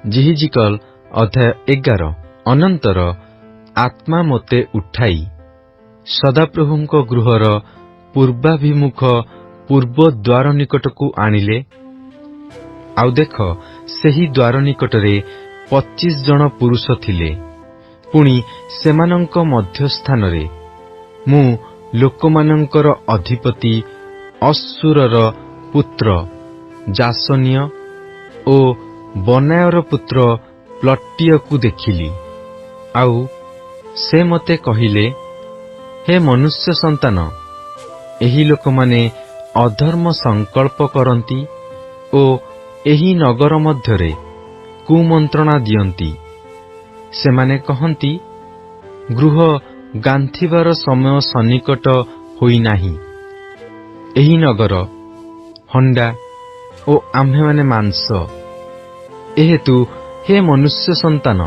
ଜିହିଜିକଲ ଅଧ୍ୟାୟ 11। ଅନନ୍ତର ଆତ୍ମା ମୋତେ ଉଠାଇ ସଦାପ୍ରଭୁଙ୍କ ଗୃହର ପୂର୍ବାଭିମୁଖ ପୂର୍ବ ଦ୍ୱାର ନିକଟକୁ ଆଣିଲେ। ଆଉ ଦେଖ, ସେହି ଦ୍ୱାର ନିକଟରେ 25 ଜଣ ପୁରୁଷ ଥିଲେ। ପୁଣି ସେମାନଙ୍କ ମଧ୍ୟସ୍ଥାନରେ ମୁଁ ଲୋକମାନଙ୍କର ଅଧିପତି ଅଶ୍ଶୁରର ପୁତ୍ର ଜାସନିୟ ଓ ବନାୟର ପୁତ୍ର ପ୍ଲଟିୟକୁ ଦେଖିଲି। ଆଉ ସେ ମୋତେ କହିଲେ, ହେ ମନୁଷ୍ୟ ସନ୍ତାନ, ଏହି ଲୋକମାନେ ଅଧର୍ମ ସଂକଳ୍ପ କରନ୍ତି ଓ ଏହି ନଗର ମଧ୍ୟରେ କୁମନ୍ତ୍ରଣା ଦିଅନ୍ତି। ସେମାନେ କହନ୍ତି, ଗୃହ ଗାନ୍ଥିବାର ସମୟ ସନ୍ନିକଟ ହୋଇନାହିଁ। ଏହି ନଗର ହଣ୍ଡା ଓ ଆମ୍ଭେମାନେ ମାଂସ। ଏହେତୁ ହେ ମନୁଷ୍ୟ ସନ୍ତାନ,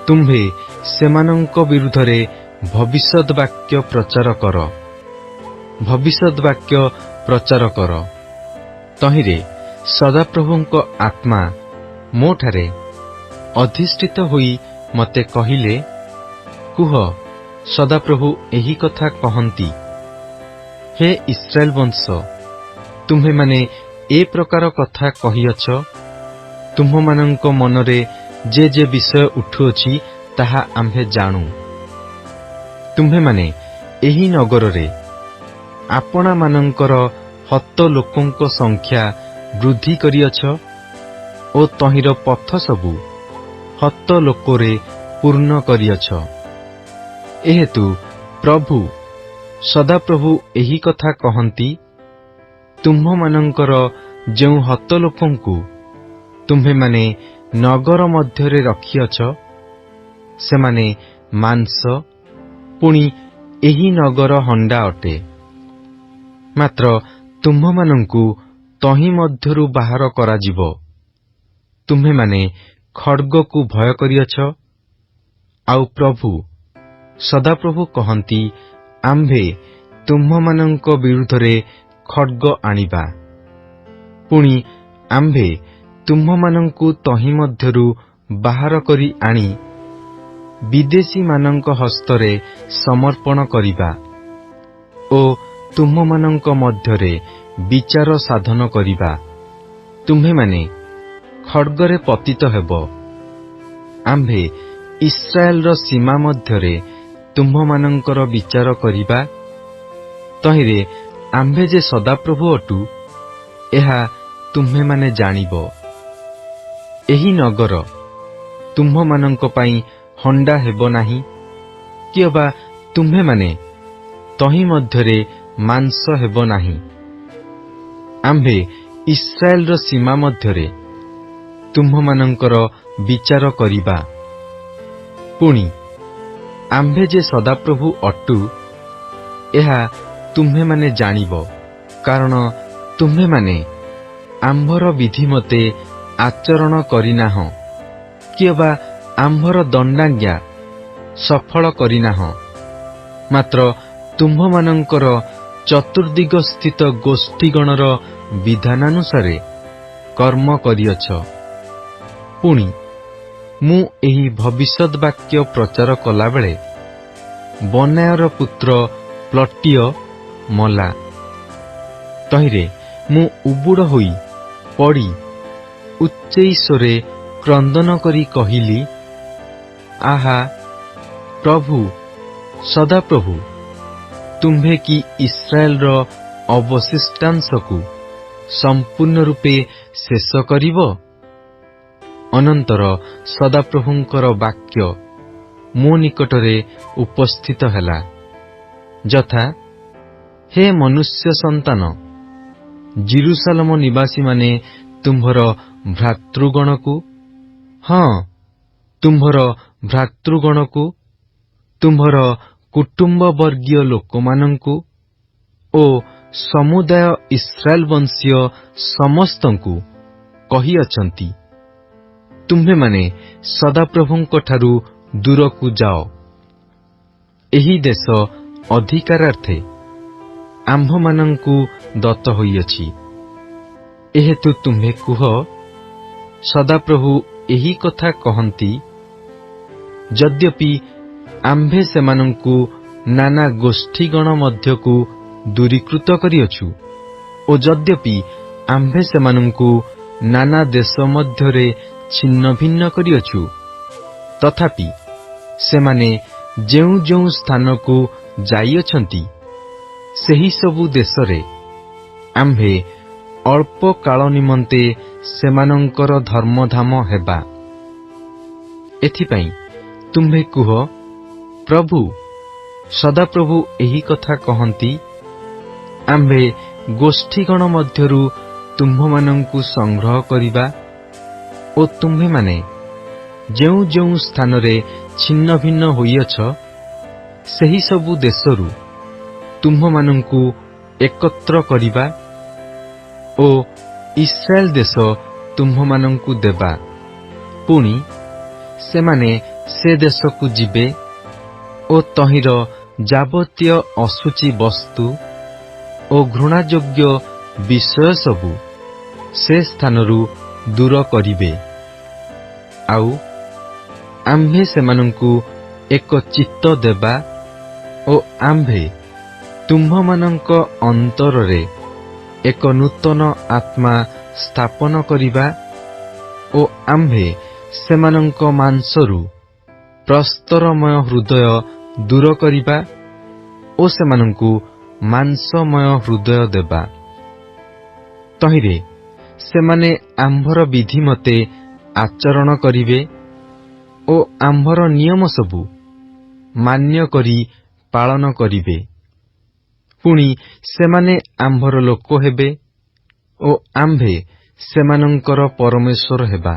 ତୁମ୍ଭେ ସେମାନଙ୍କ ବିରୁଦ୍ଧରେ ଭବିଷ୍ୟତ୍ ବାକ୍ୟ ପ୍ରଚାର କର। ଭବିଷ୍ୟତ୍ ବାକ୍ୟ ପ୍ରଚାର କର। ତହିଁରେ ସଦାପ୍ରଭୁଙ୍କ ଆତ୍ମା ମୋଠାରେ ଅଧିଷ୍ଠିତ ହୋଇ ମୋତେ କହିଲେ, କୁହ, ସଦାପ୍ରଭୁ ଏହି କଥା କହନ୍ତି, ହେ ଇସ୍ରାଏଲ ବଂଶ, ତୁମ୍ଭେମାନେ ଏ ପ୍ରକାର କଥା କହିଅଛ। ତୁମ୍ଭମାନଙ୍କ ମନରେ ଯେ ବିଷୟ ଉଠୁଅଛି ତାହା ଆମ୍ଭେ ଜାଣୁ। ତୁମ୍ଭେମାନେ ଏହି ନଗରରେ ଆପଣାମାନଙ୍କର ହତ ଲୋକଙ୍କ ସଂଖ୍ୟା ବୃଦ୍ଧି କରିଅଛ ଓ ତହିଁର ପଥ ସବୁ ହତ ଲୋକରେ ପୂର୍ଣ୍ଣ କରିଅଛ। ଏହେତୁ ପ୍ରଭୁ ସଦାପ୍ରଭୁ ଏହି କଥା କହନ୍ତି, ତୁମ୍ଭମାନଙ୍କର ଯେଉଁ ହତ ଲୋକଙ୍କୁ ତୁମ୍ଭେମାନେ ନଗର ମଧ୍ୟରେ ରଖିଅଛ, ସେମାନେ ମାଂସ, ପୁଣି ଏହି ନଗର ହଣ୍ଡା ଅଟେ। ମାତ୍ର ତୁମ୍ଭମାନଙ୍କୁ ତହିଁ ମଧ୍ୟରୁ ବାହାର କରାଯିବ। ତୁମ୍ଭେମାନେ ଖଡ୍ଗକୁ ଭୟ କରିଅଛ। ଆଉ ପ୍ରଭୁ ସଦାପ୍ରଭୁ କହନ୍ତି, ଆମ୍ଭେ ତୁମ୍ଭମାନଙ୍କ ବିରୁଦ୍ଧରେ ଖଡ୍ଗ ଆଣିବା। ପୁଣି ଆମ୍ଭେ ତୁମ୍ଭମାନଙ୍କୁ ତହିଁ ମଧ୍ୟରୁ ବାହାର କରି ଆଣି ବିଦେଶୀମାନଙ୍କ ହସ୍ତରେ ସମର୍ପଣ କରିବା ଓ ତୁମ୍ଭମାନଙ୍କ ମଧ୍ୟରେ ବିଚାର ସାଧନ କରିବା। ତୁମ୍ଭେମାନେ ଖଡ୍ଗରେ ପତିତ ହେବ। ଆମ୍ଭେ ଇସ୍ରାଏଲର ସୀମା ମଧ୍ୟରେ ତୁମ୍ଭମାନଙ୍କର ବିଚାର କରିବା। ତହିଁରେ ଆମ୍ଭେ ଯେ ସଦାପ୍ରଭୁ ଅଟୁ, ଏହା ତୁମ୍ଭେମାନେ ଜାଣିବ। ଏହି ନଗର ତୁମ୍ଭମାନଙ୍କ ପାଇଁ ହଣ୍ଡା ହେବ ନାହିଁ, କି ଅବା ତୁମ୍ଭେମାନେ ତହିଁ ମଧ୍ୟରେ ମାଂସ ହେବ ନାହିଁ। ଆମ୍ଭେ ଇସ୍ରାଏଲର ସୀମା ମଧ୍ୟରେ ତୁମ୍ଭମାନଙ୍କର ବିଚାର କରିବା। ପୁଣି ଆମ୍ଭେ ଯେ ସଦାପ୍ରଭୁ ଅଟୁ, ଏହା ତୁମ୍ଭେମାନେ ଜାଣିବ। କାରଣ ତୁମ୍ଭେମାନେ ଆମ୍ଭର ବିଧି ମତେ ଆଚରଣ କରିନାହଁ, କି ଅବା ଆମ୍ଭର ଦଣ୍ଡାଜ୍ଞା ସଫଳ କରିନାହଁ। ମାତ୍ର ତୁମ୍ଭମାନଙ୍କର ଚତୁର୍ଦ୍ଦିଗ ସ୍ଥିତ ଗୋଷ୍ଠୀଗଣର ବିଧାନାନୁସାରେ କର୍ମ କରିଅଛ। ପୁଣି ମୁଁ ଏହି ଭବିଷ୍ୟତ୍ ବାକ୍ୟ ପ୍ରଚାର କଲାବେଳେ ବନାୟର ପୁତ୍ର ପ୍ଲଟିୟ ମଲା। ତହିଁରେ ମୁଁ ଉବୁଡ଼ ହୋଇ ପଡ଼ି ଉଚ୍ଚୈଃସ୍ୱରେ କ୍ରନ୍ଦନ କରି କହିଲି, ଆହା ପ୍ରଭୁ ସଦାପ୍ରଭୁ, ତୁମ୍ଭେ କି ଇସ୍ରାଏଲର ଅବଶିଷ୍ଟାଂଶକୁ ସମ୍ପୂର୍ଣ୍ଣ ରୂପେ ଶେଷ କରିବ? ଅନନ୍ତର ସଦାପ୍ରଭୁଙ୍କର ବାକ୍ୟ ମୋ ନିକଟରେ ଉପସ୍ଥିତ ହେଲା, ଯଥା, ହେ ମନୁଷ୍ୟ ସନ୍ତାନ, ଜିରୁସାଲମ ନିବାସୀମାନେ ତୁମ୍ଭର ଭ୍ରାତୃଗଣକୁ, ହଁ, ତୁମ୍ଭର ଭ୍ରାତୃଗଣକୁ, ତୁମ୍ଭର କୁଟୁମ୍ବବର୍ଗୀୟ ଲୋକମାନଙ୍କୁ ଓ ସମୁଦାୟ ଇସ୍ରାଏଲ ବଂଶୀୟ ସମସ୍ତଙ୍କୁ କହିଅଛନ୍ତି, ତୁମ୍ଭେମାନେ ସଦାପ୍ରଭୁଙ୍କଠାରୁ ଦୂରକୁ ଯାଅ। ଏହି ଦେଶ ଅଧିକାରାର୍ଥେ ଆମ୍ଭମାନଙ୍କୁ ଦତ୍ତ ହୋଇଅଛି। ଏହେତୁ ତୁମ୍ଭେ କୁହ, ସଦାପ୍ରଭୁ ଏହି କଥା କହନ୍ତି, ଯଦ୍ୟପି ଆମ୍ଭେ ସେମାନଙ୍କୁ ନାନା ଗୋଷ୍ଠୀଗଣ ମଧ୍ୟକୁ ଦୂରୀକୃତ କରିଅଛୁ ଓ ଯଦ୍ୟପି ଆମ୍ଭେ ସେମାନଙ୍କୁ ନାନା ଦେଶ ମଧ୍ୟରେ ଛିନ୍ନ ଭିନ୍ନ କରିଅଛୁ, ତଥାପି ସେମାନେ ଯେଉଁ ଯେଉଁ ସ୍ଥାନକୁ ଯାଇଅଛନ୍ତି, ସେହି ସବୁ ଦେଶରେ ଆମ୍ଭେ ଅଳ୍ପ କାଳ ନିମନ୍ତେ ସେମାନଙ୍କର ଧର୍ମଧାମ ହେବା। ଏଥିପାଇଁ ତୁମ୍ଭେ କୁହ, ପ୍ରଭୁ ସଦାପ୍ରଭୁ ଏହି କଥା କହନ୍ତି, ଆମ୍ଭେ ଗୋଷ୍ଠୀଗଣ ମଧ୍ୟରୁ ତୁମ୍ଭମାନଙ୍କୁ ସଂଗ୍ରହ କରିବା ଓ ତୁମ୍ଭେମାନେ ଯେଉଁ ଯେଉଁ ସ୍ଥାନରେ ଛିନ୍ନ ଭିନ୍ନ ହୋଇଅଛ, ସେହି ସବୁ ଦେଶରୁ ତୁମ୍ଭମାନଙ୍କୁ ଏକତ୍ର କରିବା ଓ ଇସ୍ରାଏଲ ଦେଶ ତୁମ୍ଭମାନଙ୍କୁ ଦେବା। ପୁଣି ସେମାନେ ସେ ଦେଶକୁ ଯିବେ ଓ ତହିଁର ଯାବତୀୟ ଅଶୁଚି ବସ୍ତୁ ଓ ଘୃଣାଯୋଗ୍ୟ ବିଷୟ ସବୁ ସେ ସ୍ଥାନରୁ ଦୂର କରିବେ। ଆଉ ଆମ୍ଭେ ସେମାନଙ୍କୁ ଏକ ଚିତ୍ତ ଦେବା ଓ ଆମ୍ଭେ ତୁମ୍ଭମାନଙ୍କ ଅନ୍ତରରେ ଏକ ନୂତନ ଆତ୍ମା ସ୍ଥାପନ କରିବା ଓ ଆମ୍ଭେ ସେମାନଙ୍କ ମାଂସରୁ ପ୍ରସ୍ତରମୟ ହୃଦୟ ଦୂର କରିବା ଓ ସେମାନଙ୍କୁ ମାଂସମୟ ହୃଦୟ ଦେବା। ତହିଁରେ ସେମାନେ ଆମ୍ଭର ବିଧି ମତେ ଆଚରଣ କରିବେ ଓ ଆମ୍ଭର ନିୟମ ସବୁ ମାନ୍ୟ କରି ପାଳନ କରିବେ। ପୁଣି ସେମାନେ ଆମ୍ଭର ଲୋକ ହେବେ ଓ ଆମ୍ଭେ ସେମାନଙ୍କର ପରମେଶ୍ୱର ହେବା।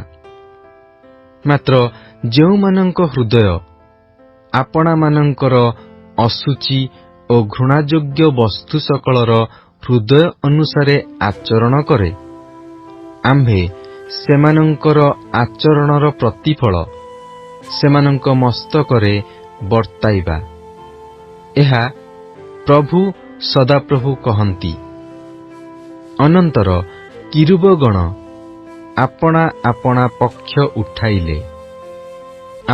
ମାତ୍ର ଯେଉଁମାନଙ୍କ ହୃଦୟ ଆପଣାମାନଙ୍କର ଅଶୁଚି ଓ ଘୃଣାଯୋଗ୍ୟ ବସ୍ତୁ ସକଳର ହୃଦୟ ଅନୁସାରେ ଆଚରଣ କରେ, ଆମ୍ଭେ ସେମାନଙ୍କର ଆଚରଣର ପ୍ରତିଫଳ ସେମାନଙ୍କ ମସ୍ତକରେ ବର୍ତ୍ତାଇବା। ଏହା ପ୍ରଭୁ ସଦାପ୍ରଭୁ କହନ୍ତି। ଅନନ୍ତର କିରୁବଗଣ ଆପଣା ଆପଣା ପକ୍ଷ ଉଠାଇଲେ,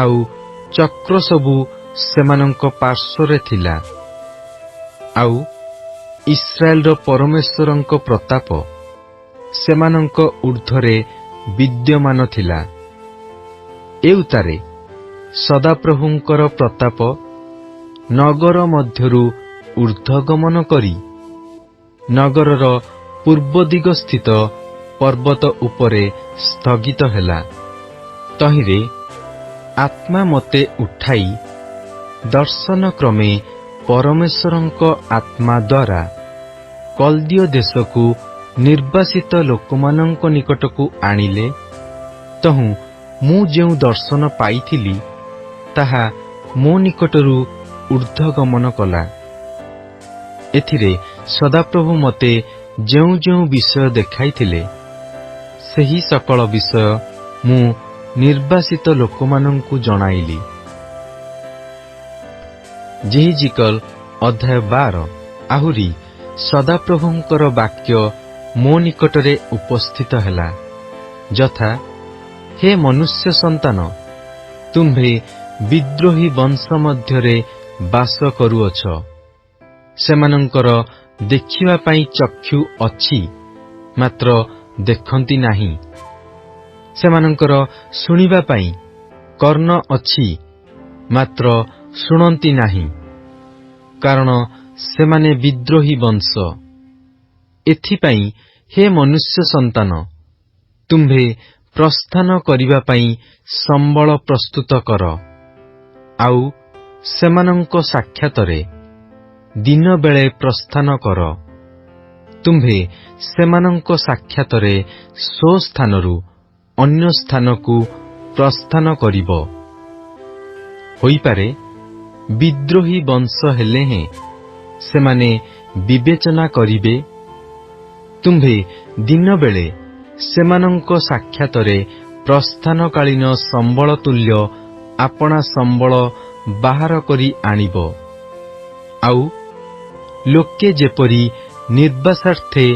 ଆଉ ଚକ୍ର ସବୁ ସେମାନଙ୍କ ପାର୍ଶ୍ୱରେ ଥିଲା, ଆଉ ଇସ୍ରାଏଲର ପରମେଶ୍ୱରଙ୍କ ପ୍ରତାପ ସେମାନଙ୍କ ଊର୍ଦ୍ଧ୍ୱରେ ବିଦ୍ୟମାନ ଥିଲା। ଏଉତାରେ ସଦାପ୍ରଭୁଙ୍କର ପ୍ରତାପ ନଗର ମଧ୍ୟରୁ ଊର୍ଦ୍ଧ୍ୱଗମନ କରି ନଗରର ପୂର୍ବ ଦିଗ ସ୍ଥିତ ପର୍ବତ ଉପରେ ସ୍ଥଗିତ ହେଲା। ତହିଁରେ ଆତ୍ମା ମତେ ଉଠାଇ ଦର୍ଶନ କ୍ରମେ ପରମେଶ୍ୱରଙ୍କ ଆତ୍ମା ଦ୍ୱାରା କଲ୍ଦୀୟ ଦେଶକୁ ନିର୍ବାସିତ ଲୋକମାନଙ୍କ ନିକଟକୁ ଆଣିଲେ। ତହୁଁ ମୁଁ ଯେଉଁ ଦର୍ଶନ ପାଇଥିଲି, ତାହା ମୋ ନିକଟରୁ ଊର୍ଦ୍ଧ୍ୱଗମନ କଲା। ଏଥିରେ ସଦାପ୍ରଭୁ ମତେ ଯେଉଁ ଯେଉଁ ବିଷୟ ଦେଖାଇଥିଲେ, ସେହି ସକଳ ବିଷୟ ମୁଁ ନିର୍ବାସିତ ଲୋକମାନଙ୍କୁ ଜଣାଇଲି। ଯେହିଜିକଲ ଅଧ୍ୟାୟ 12। ଆହୁରି ସଦାପ୍ରଭୁଙ୍କର ବାକ୍ୟ ମୋ ନିକଟରେ ଉପସ୍ଥିତ ହେଲା, ଯଥା, ହେ ମନୁଷ୍ୟ ସନ୍ତାନ, ତୁମ୍ଭେ ବିଦ୍ରୋହୀ ବଂଶ ମଧ୍ୟରେ ବାସ କରୁଅଛ। ସେମାନଙ୍କର ଦେଖିବା ପାଇଁ ଚକ୍ଷୁ ଅଛି, ମାତ୍ର ଦେଖନ୍ତି ନାହିଁ। ସେମାନଙ୍କର ଶୁଣିବା ପାଇଁ କର୍ଣ୍ଣ ଅଛି, ମାତ୍ର ଶୁଣନ୍ତି ନାହିଁ, କାରଣ ସେମାନେ ବିଦ୍ରୋହୀ ବଂଶ। ଏଥିପାଇଁ ହେ ମନୁଷ୍ୟ ସନ୍ତାନ, ତୁମ୍ଭେ ପ୍ରସ୍ଥାନ କରିବା ପାଇଁ ସମ୍ବଳ ପ୍ରସ୍ତୁତ କର, ଆଉ ସେମାନଙ୍କ ସାକ୍ଷାତରେ ଦିନବେଳେ ପ୍ରସ୍ଥାନ କର। ତୁମ୍ଭେ ସେମାନଙ୍କ ସାକ୍ଷାତରେ ସ୍ୱସ୍ଥାନରୁ ଅନ୍ୟ ସ୍ଥାନକୁ ପ୍ରସ୍ଥାନ କରିବ। ହୋଇପାରେ ବିଦ୍ରୋହୀ ବଂଶ ହେଲେ ହେଁ ସେମାନେ ବିବେଚନା କରିବେ। ତୁମ୍ଭେ ଦିନବେଳେ ସେମାନଙ୍କ ସାକ୍ଷାତରେ ପ୍ରସ୍ଥାନକାଳୀନ ସମ୍ବଳ ତୁଲ୍ୟ ଆପଣା ସମ୍ବଳ ବାହାର କରି ଆଣିବ। ଆଉ ଲୋକେ ଯେପରି ନିର୍ବାସାର୍ଥେ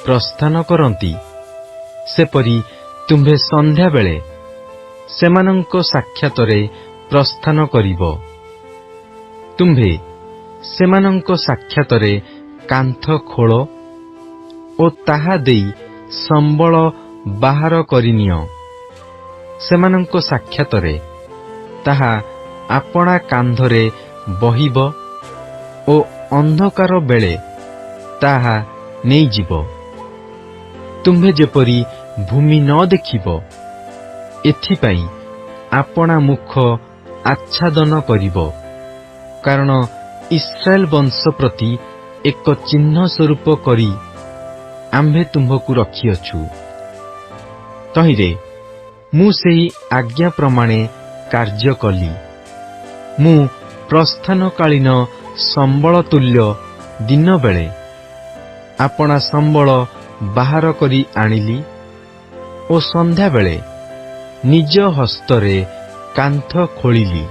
ପ୍ରସ୍ଥାନ କରନ୍ତି, ସେପରି ତୁମ୍ଭେ ସନ୍ଧ୍ୟାବେଳେ ସେମାନଙ୍କ ସାକ୍ଷାତରେ ପ୍ରସ୍ଥାନ କରିବ। ତୁମ୍ଭେ ସେମାନଙ୍କ ସାକ୍ଷାତରେ କାନ୍ଥ ଖୋଳ ଓ ତାହା ଦେଇ ସମ୍ବଳ ବାହାର କରିନିଅ। ସେମାନଙ୍କ ସାକ୍ଷାତରେ ତାହା ଆପଣା କାନ୍ଧରେ ବହିବ ଓ ଅନ୍ଧକାର ବେଳେ ତାହା ନେଇଯିବ। ତୁମ୍ଭେ ଯେପରି ଭୂମି ନ ଦେଖିବ, ଏଥିପାଇଁ ଆପଣା ମୁଖ ଆଚ୍ଛାଦନ କରିବ, କାରଣ ଇସ୍ରାଏଲ ବଂଶ ପ୍ରତି ଏକ ଚିହ୍ନ ସ୍ୱରୂପ କରି ଆମ୍ଭେ ତୁମ୍ଭକୁ ରଖିଅଛୁ। ତହିଁରେ ମୁଁ ସେହି ଆଜ୍ଞା ପ୍ରମାଣେ କାର୍ଯ୍ୟ କଲି। ମୁଁ ପ୍ରସ୍ଥାନକାଳୀନ ସମ୍ବଳ ତୁଲ୍ୟ ଦିନ ବେଳେ ଆପଣା ସମ୍ବଳ ବାହାର କରି ଆଣିଲି ଓ ସନ୍ଧ୍ୟାବେଳେ ନିଜ ହସ୍ତରେ କାନ୍ଥ ଖୋଳିଲି।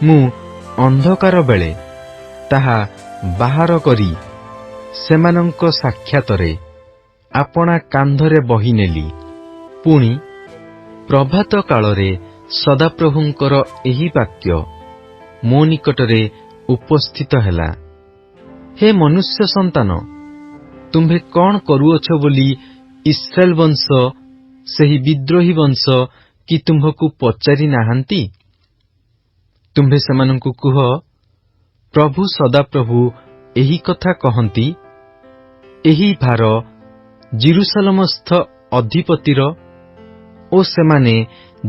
ମୁଁ ଅନ୍ଧକାର ବେଳେ ତାହା ବାହାର କରି ସେମାନଙ୍କ ସାକ୍ଷାତରେ ଆପଣା କାନ୍ଧରେ ବହି ନେଲି। ପୁଣି ପ୍ରଭାତ କାଳରେ ସଦାପ୍ରଭୁଙ୍କର ଏହି ବାକ୍ୟ ମୋ ନିକଟରେ ଉପସ୍ଥିତ ହେଲା। ହେ ମନୁଷ୍ୟ ସନ୍ତାନ, ତୁମ୍ଭେ କଣ କରୁଅଛ ବୋଲି ଇସ୍ରାଏଲ ବଂଶ, ସେହି ବିଦ୍ରୋହୀ ବଂଶ କି ତୁମ୍ଭକୁ ପଚାରି ନାହାନ୍ତି? ତୁମ୍ଭେ ସେମାନଙ୍କୁ କୁହ, ପ୍ରଭୁ ସଦାପ୍ରଭୁ ଏହି କଥା କହନ୍ତି, ଏହି ଭାର ଜେରୁସାଲେମସ୍ଥ ଅଧିପତିର ଓ ସେମାନେ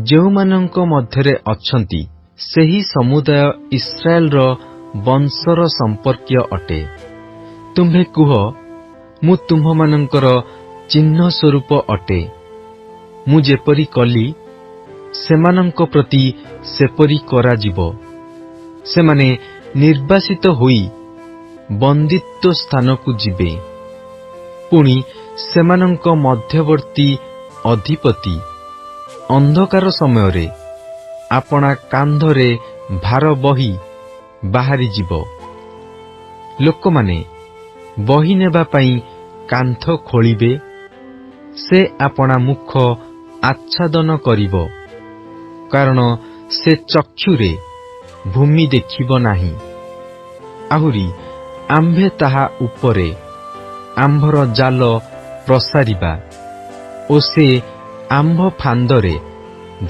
ଯେଉଁମାନଙ୍କ ମଧ୍ୟରେ ଅଛନ୍ତି ସେହି ସମୁଦାୟ ଇସ୍ରାଏଲର ବଂଶର ସମ୍ପର୍କୀୟ ଅଟେ। ତୁମ୍ଭେ କୁହ, ମୁଁ ତୁମ୍ଭମାନଙ୍କର ଚିହ୍ନ ସ୍ୱରୂପ ଅଟେ। ମୁଁ ଯେପରି କଲି ସେମାନଙ୍କ ପ୍ରତି ସେପରି କରାଯିବ। ସେମାନେ ନିର୍ବାସିତ ହୋଇ ବନ୍ଦିତ୍ୱ ସ୍ଥାନକୁ ଯିବେ। ପୁଣି ସେମାନଙ୍କ ମଧ୍ୟବର୍ତ୍ତୀ ଅଧିପତି ଅନ୍ଧକାର ସମୟରେ ଆପଣା କାନ୍ଧରେ ଭାର ବହି ବାହାରିଯିବ। ଲୋକମାନେ ବହି ନେବା ପାଇଁ କାନ୍ଥ ଖୋଳିବେ। ସେ ଆପଣା ମୁଖ ଆଚ୍ଛାଦନ କରିବ, କାରଣ ସେ ଚକ୍ଷୁରେ ଭୂମି ଦେଖିବ ନାହିଁ। ଆହୁରି ଆମ୍ଭେ ତାହା ଉପରେ ଆମ୍ଭର ଜାଲ ପ୍ରସାରିବା ଓ ସେ ଆମ୍ଭ ଫାନ୍ଦରେ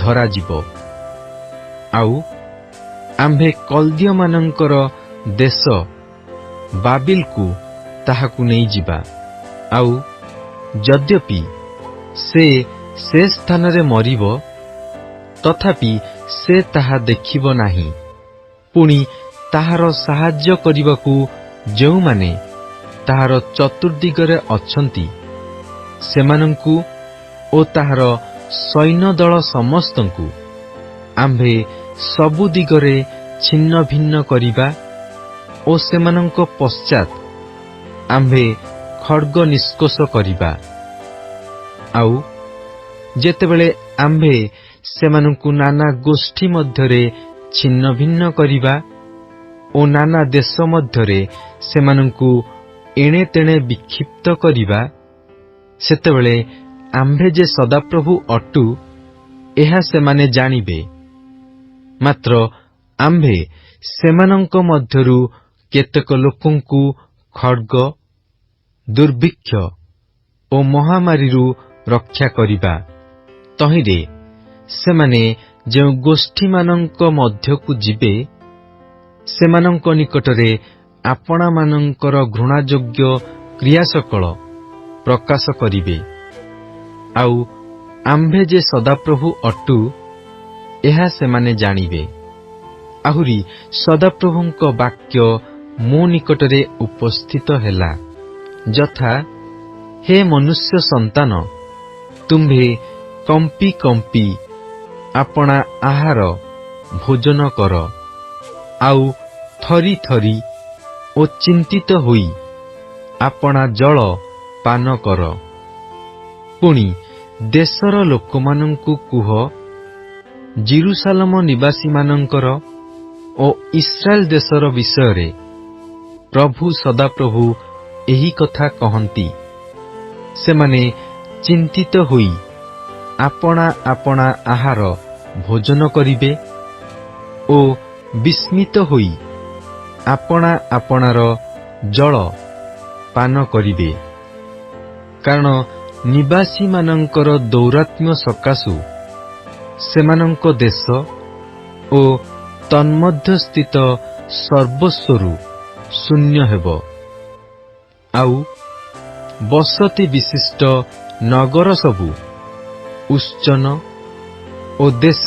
ଧରାଯିବ। ଆଉ ଆମ୍ଭେ କଲ୍ଦୀୟମାନଙ୍କର ଦେଶ ବାବିଲକୁ ତାହାକୁ ନେଇଯିବା। ଆଉ ଯଦ୍ୟପି ସେ ସ୍ଥାନରେ ମରିବ, ତଥାପି ସେ ତାହା ଦେଖିବ ନାହିଁ। ପୁଣି ତାହାର ସାହାଯ୍ୟ କରିବାକୁ ଯେଉଁମାନେ ତାହାର ଚତୁର୍ଦିଗରେ ଅଛନ୍ତି, ସେମାନଙ୍କୁ ଓ ତାହାର ସୈନ୍ୟଦଳ ସମସ୍ତଙ୍କୁ ଆମ୍ଭେ ସବୁ ଦିଗରେ ଛିନ୍ନ ଭିନ୍ନ କରିବା ଓ ସେମାନଙ୍କ ପଶ୍ଚାତ୍ ଆମ୍ଭେ ଖଡ୍ଗ ନିଷ୍କୋଷ କରିବା। ଆଉ ଯେତେବେଳେ ଆମ୍ଭେ ସେମାନଙ୍କୁ ନାନା ଗୋଷ୍ଠୀ ମଧ୍ୟରେ ଛିନ୍ନ ଭିନ୍ନ କରିବା ଓ ନାନା ଦେଶ ମଧ୍ୟରେ ସେମାନଙ୍କୁ ଏଣେ ତେଣେ ବିକ୍ଷିପ୍ତ କରିବା, ସେତେବେଳେ ଆମ୍ଭେ ଯେ ସଦାପ୍ରଭୁ ଅଟୁ, ଏହା ସେମାନେ ଜାଣିବେ। ମାତ୍ର ଆମ୍ଭେ ସେମାନଙ୍କ ମଧ୍ୟରୁ କେତେକ ଲୋକଙ୍କୁ ଖଡ୍ଗ, ଦୁର୍ଭିକ୍ଷ ଓ ମହାମାରୀରୁ ରକ୍ଷା କରିବା। ତହିଁରେ ସେମାନେ ଯେଉଁ ଗୋଷ୍ଠୀମାନଙ୍କ ମଧ୍ୟକୁ ଯିବେ, ସେମାନଙ୍କ ନିକଟରେ ଆପଣାମାନଙ୍କର ଘୃଣାଯୋଗ୍ୟ କ୍ରିୟାସକଳ ପ୍ରକାଶ କରିବେ। ଆଉ ଆମ୍ଭେ ଯେ ସଦାପ୍ରଭୁ ଅଟୁ, ଏହା ସେମାନେ ଜାଣିବେ। ଆହୁରି ସଦାପ୍ରଭୁଙ୍କ ବାକ୍ୟ ମୋ ନିକଟରେ ଉପସ୍ଥିତ ହେଲା, ଯଥା, ହେ ମନୁଷ୍ୟ ସନ୍ତାନ, ତୁମ୍ଭେ କମ୍ପି କମ୍ପି ଆପଣା ଆହାର ଭୋଜନ କର। ଆଉ ଥରି ଥରି ଓ ଚିନ୍ତିତ ହୋଇ ଆପଣା ଜଳ ପାନ କର। ପୁଣି ଦେଶର ଲୋକମାନଙ୍କୁ କୁହ, ଜେରୁସାଲେମ ନିବାସୀମାନଙ୍କର ଓ ଇସ୍ରାଏଲ ଦେଶର ବିଷୟରେ ପ୍ରଭୁ ସଦାପ୍ରଭୁ ଏହି କଥା କହନ୍ତି, ସେମାନେ ଚିନ୍ତିତ ହୋଇ ଆପଣା ଆପଣା ଆହାର ଭୋଜନ କରିବେ ଓ ବିସ୍ମିତ ହୋଇ ଆପଣା ଆପଣାର ଜଳ ପାନ କରିବେ। କାରଣ ନିବାସୀମାନଙ୍କର ଦୌରାତ୍ମ୍ୟ ସକାଶୁ ସେମାନଙ୍କ ଦେଶ ଓ ତନ୍ମଧ୍ୟସ୍ଥିତ ସର୍ବସ୍ୱରୁ ଶୂନ୍ୟ ହେବ। ଆଉ ବସତି ବିଶିଷ୍ଟ ନଗର ସବୁ ଉଚ୍ଚନ ଓ ଦେଶ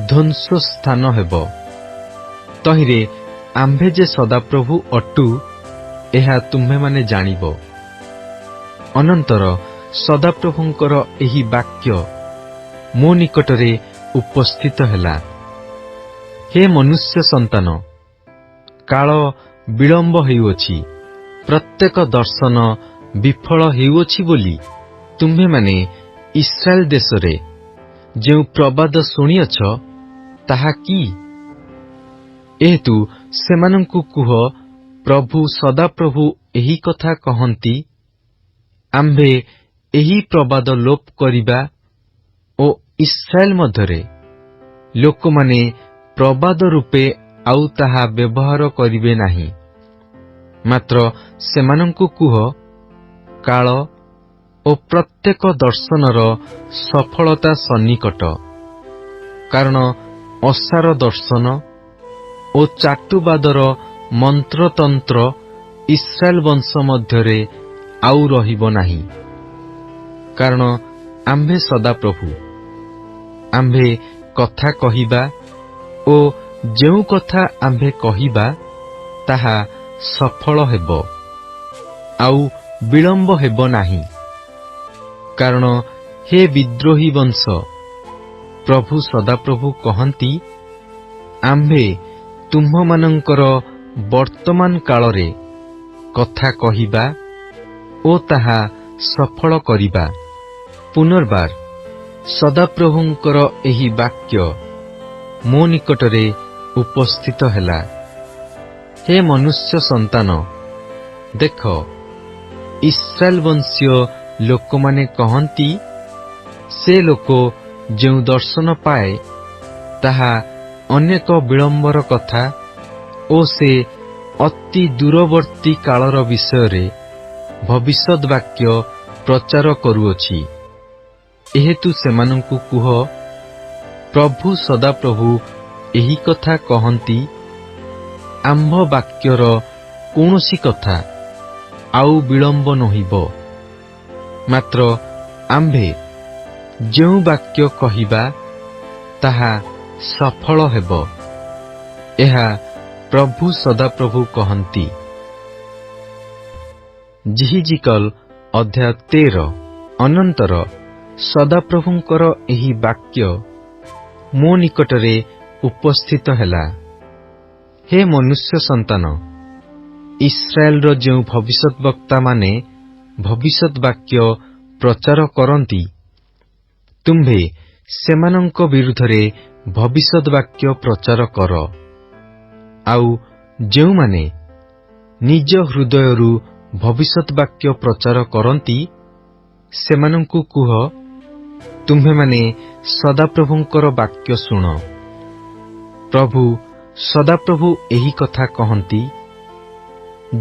ଧ୍ୱଂସ ସ୍ଥାନ ହେବ। ତହିଁରେ ଆମ୍ଭେ ଯେ ସଦାପ୍ରଭୁ ଅଟୁ, ଏହା ତୁମ୍ଭେମାନେ ଜାଣିବ। ଅନନ୍ତର ସଦାପ୍ରଭୁଙ୍କର ଏହି ବାକ୍ୟ ମୋ ନିକଟରେ ଉପସ୍ଥିତ ହେଲା। ହେ ମନୁଷ୍ୟ ସନ୍ତାନ, କାଳ ବିଳମ୍ବ ହେଉଅଛି, ପ୍ରତ୍ୟେକ ଦର୍ଶନ ବିଫଳ ହେଉଅଛି ବୋଲି ତୁମ୍ଭେମାନେ ଇସ୍ରାଏଲ ଦେଶରେ ଯେଉଁ ପ୍ରବାଦ ଶୁଣିଅଛ, ତାହା କି? ଏହେତୁ ସେମାନଙ୍କୁ କୁହ, ପ୍ରଭୁ ସଦାପ୍ରଭୁ ଏହି କଥା କହନ୍ତି, ଆମ୍ଭେ ଏହି ପ୍ରବାଦ ଲୋପ କରିବା ଓ ଇସ୍ରାଏଲ ମଧ୍ୟରେ ଲୋକମାନେ ପ୍ରବାଦ ରୂପେ ଆଉ ତାହା ବ୍ୟବହାର କରିବେ ନାହିଁ। ମାତ୍ର ସେମାନଙ୍କୁ କୁହ, କାଳ ଓ ପ୍ରତ୍ୟେକ ଦର୍ଶନର ସଫଳତା ସନ୍ନିକଟ। କାରଣ ଅସାର ଦର୍ଶନ ଓ ଚାଟୁବାଦର ମନ୍ତ୍ରତନ୍ତ୍ର ଇସ୍ରାଏଲ ବଂଶ ମଧ୍ୟରେ ଆଉ ରହିବ ନାହିଁ। କାରଣ ଆମ୍ଭେ ସଦାପ୍ରଭୁ, ଆମ୍ଭେ କଥା କହିବା ଓ ଯେଉଁ କଥା ଆମ୍ଭେ କହିବା ତାହା ସଫଳ ହେବ, ଆଉ ବିଳମ୍ବ ହେବ ନାହିଁ। କାରଣ ହେ ବିଦ୍ରୋହୀ ବଂଶ, ପ୍ରଭୁ ସଦାପ୍ରଭୁ କହନ୍ତି, ଆମ୍ଭେ ତୁମ୍ଭମାନଙ୍କର ବର୍ତ୍ତମାନ କାଳରେ କଥା କହିବା ଓ ତାହା ସଫଳ କରିବା। ପୁନର୍ବାର ସଦାପ୍ରଭୁଙ୍କର ଏହି ବାକ୍ୟ ମୋ ନିକଟରେ ଉପସ୍ଥିତ ହେଲା। ହେ ମନୁଷ୍ୟ ସନ୍ତାନ, ଦେଖ, ଇସ୍ରାଏଲ ବଂଶୀୟ ଲୋକମାନେ କହନ୍ତି, ସେ ଲୋକ ଯେଉଁ ଦର୍ଶନ ପାଏ ତାହା ଅନେକ ବିଳମ୍ବର କଥା ଓ ସେ ଅତି ଦୂରବର୍ତ୍ତୀ କାଳର ବିଷୟରେ ଭବିଷ୍ୟତ୍ ବାକ୍ୟ ପ୍ରଚାର କରୁଅଛି। ଏହେତୁ ସେମାନଙ୍କୁ କୁହ, ପ୍ରଭୁ ସଦାପ୍ରଭୁ ଏହି କଥା କହନ୍ତି, ଆମ୍ଭ ବାକ୍ୟର କୌଣସି କଥା ଆଉ ବିଳମ୍ବ ନୋହିବ। ମାତ୍ର ଆମ୍ଭେ ଯେଉଁ ବାକ୍ୟ କହିବା ତାହା ସଫଳ ହେବ, ଏହା ପ୍ରଭୁ ସଦାପ୍ରଭୁ କହନ୍ତି। ଜିହିଜିକଲ ଅଧ୍ୟାୟ 13। ଅନନ୍ତର ସଦାପ୍ରଭୁଙ୍କର ଏହି ବାକ୍ୟ ମୋ ନିକଟରେ ଉପସ୍ଥିତ ହେଲା। ହେ ମନୁଷ୍ୟ ସନ୍ତାନ, ଇସ୍ରାଏଲର ଯେଉଁ ଭବିଷ୍ୟତ ବକ୍ତାମାନେ ଭବିଷ୍ୟତ ବାକ୍ୟ ପ୍ରଚାର କରନ୍ତି, ତୁମ୍ଭେ ସେମାନଙ୍କ ବିରୁଦ୍ଧରେ ଭବିଷ୍ୟତ ବାକ୍ୟ ପ୍ରଚାର କର। ଆଉ ଯେଉଁମାନେ ନିଜ ହୃଦୟରୁ ଭବିଷ୍ୟତ ବାକ୍ୟ ପ୍ରଚାର କରନ୍ତି, ସେମାନଙ୍କୁ କୁହ, ତୁମ୍ଭେମାନେ ସଦାପ୍ରଭୁଙ୍କର ବାକ୍ୟ ଶୁଣ। ପ୍ରଭୁ ସଦାପ୍ରଭୁ ଏହି କଥା କହନ୍ତି,